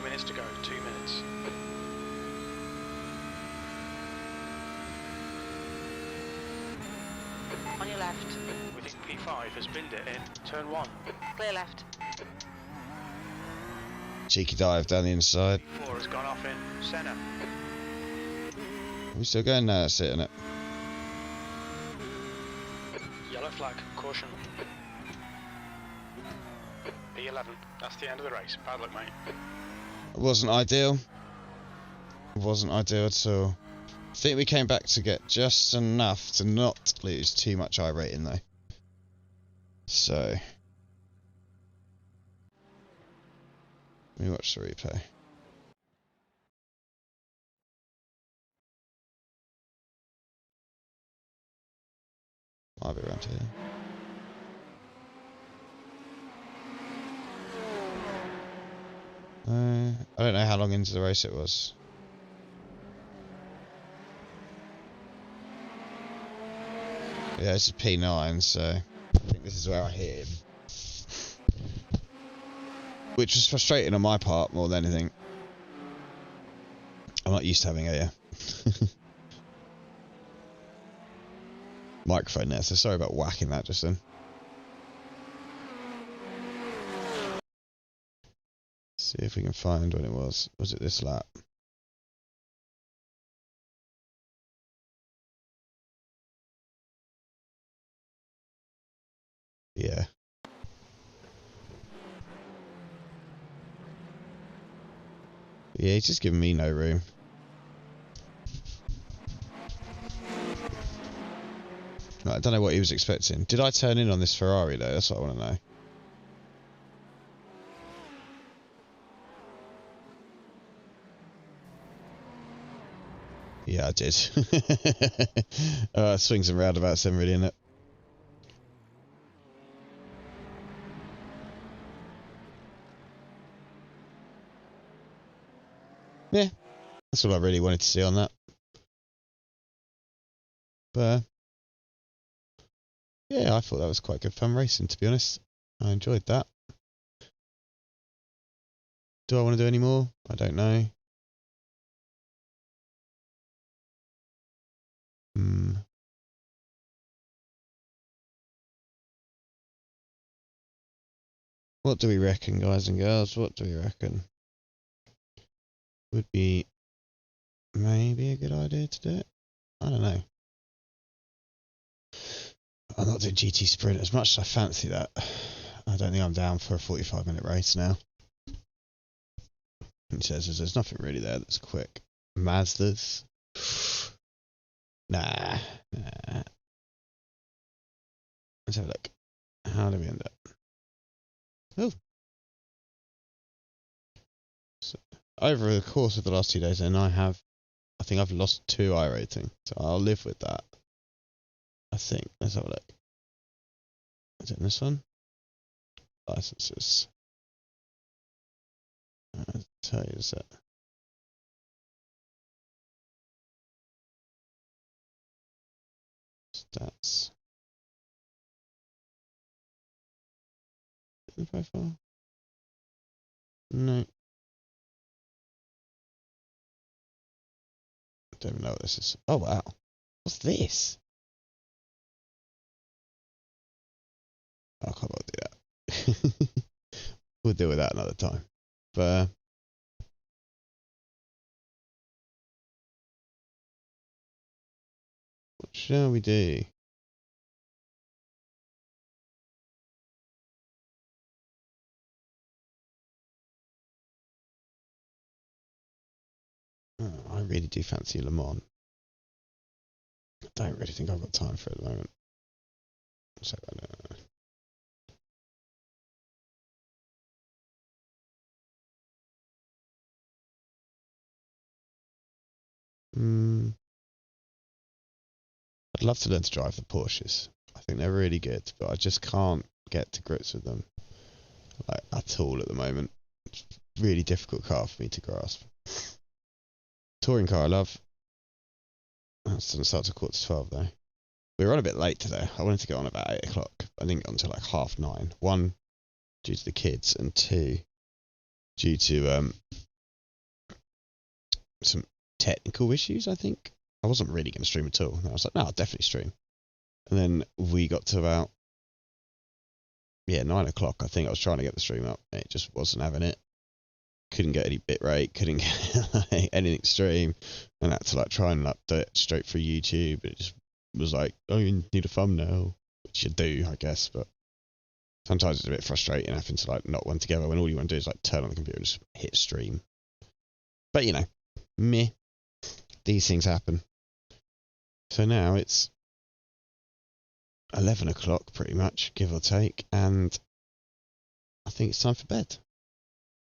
minutes to go. 2 minutes. On your left. We think P5 has binned it in. Turn 1. Clear left. cheeky dive down the inside. P4 has gone off in centre. Are we still going? No, that's it, isn't it? Yellow flag, caution. P11, that's the end of the race. Bad luck, mate. It wasn't ideal. It wasn't ideal at all. I think we came back to get just enough to not lose too much I rating though. So let me watch the replay. Might be around here. I don't know how long into the race it was. Yeah, this is P9, so I think this is where I hit him. Which was frustrating on my part more than anything. I'm not used to having a microphone there, so sorry about whacking that just then. See if we can find when it was. Was it this lap? Yeah. Yeah, he's just giving me no room. I don't know what he was expecting. Did I turn in on this Ferrari though? That's what I want to know. Yeah, I did. Swings and roundabouts then, really, innit? Yeah, that's all I really wanted to see on that. But yeah, I thought that was quite good fun racing, to be honest. I enjoyed that. Do I want to do any more? I don't know. What do we reckon, guys and girls? What do we reckon? Would be maybe a good idea to do it? I don't know. I'm not doing GT Sprint as much as I fancy that. I don't think I'm down for a 45-minute race now. He says there's nothing really there that's quick. Mazdas? Nah. Let's have a look. How do we end up? Oh. So, over the course of the last 2 days, then I think I've lost 2 I rating. So I'll live with that. I think. Let's have a look. Is it in this one? Licenses. I'll tell you that. Stats. Profile? No. Don't even know what this is. Oh wow. What's this? I can't do that. We'll deal with that another time. But shall we do? Oh, I really do fancy Le Mans. I don't really think I've got time for it at the moment. So, I'd love to learn to drive the Porsches. I think they're really good, but I just can't get to grips with them like at all at the moment. It's a really difficult car for me to grasp. Touring car I love. That doesn't start till 11:45 though. We were on a bit late today. I wanted to get on about 8 o'clock. I didn't get on until like 9:30. 1, due to the kids, and 2, due to some technical issues, I think. I wasn't really going to stream at all. And I was like, no, I'll definitely stream. And then we got to about 9 o'clock. I think I was trying to get the stream up. And it just wasn't having it. Couldn't get any bitrate. Couldn't get like, anything to stream. And I had to like try and like do it straight through YouTube. It just was like, oh, you need a thumbnail, which you do, I guess. But sometimes it's a bit frustrating having to like knot one together when all you want to do is like turn on the computer and just hit stream. But you know, meh. These things happen. So now it's 11 o'clock pretty much, give or take, and I think it's time for bed.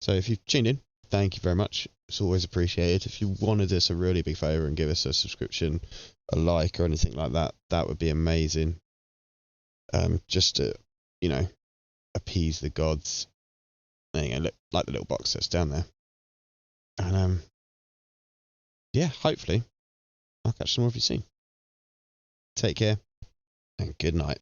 So if you've tuned in, thank you very much. It's always appreciated. If you want to do us a really big favour and give us a subscription, a like or anything like that, that would be amazing. Just to, you know, appease the gods. There you go, look, like the little box that's down there. And yeah, hopefully I'll catch some more of you soon. Take care and good night.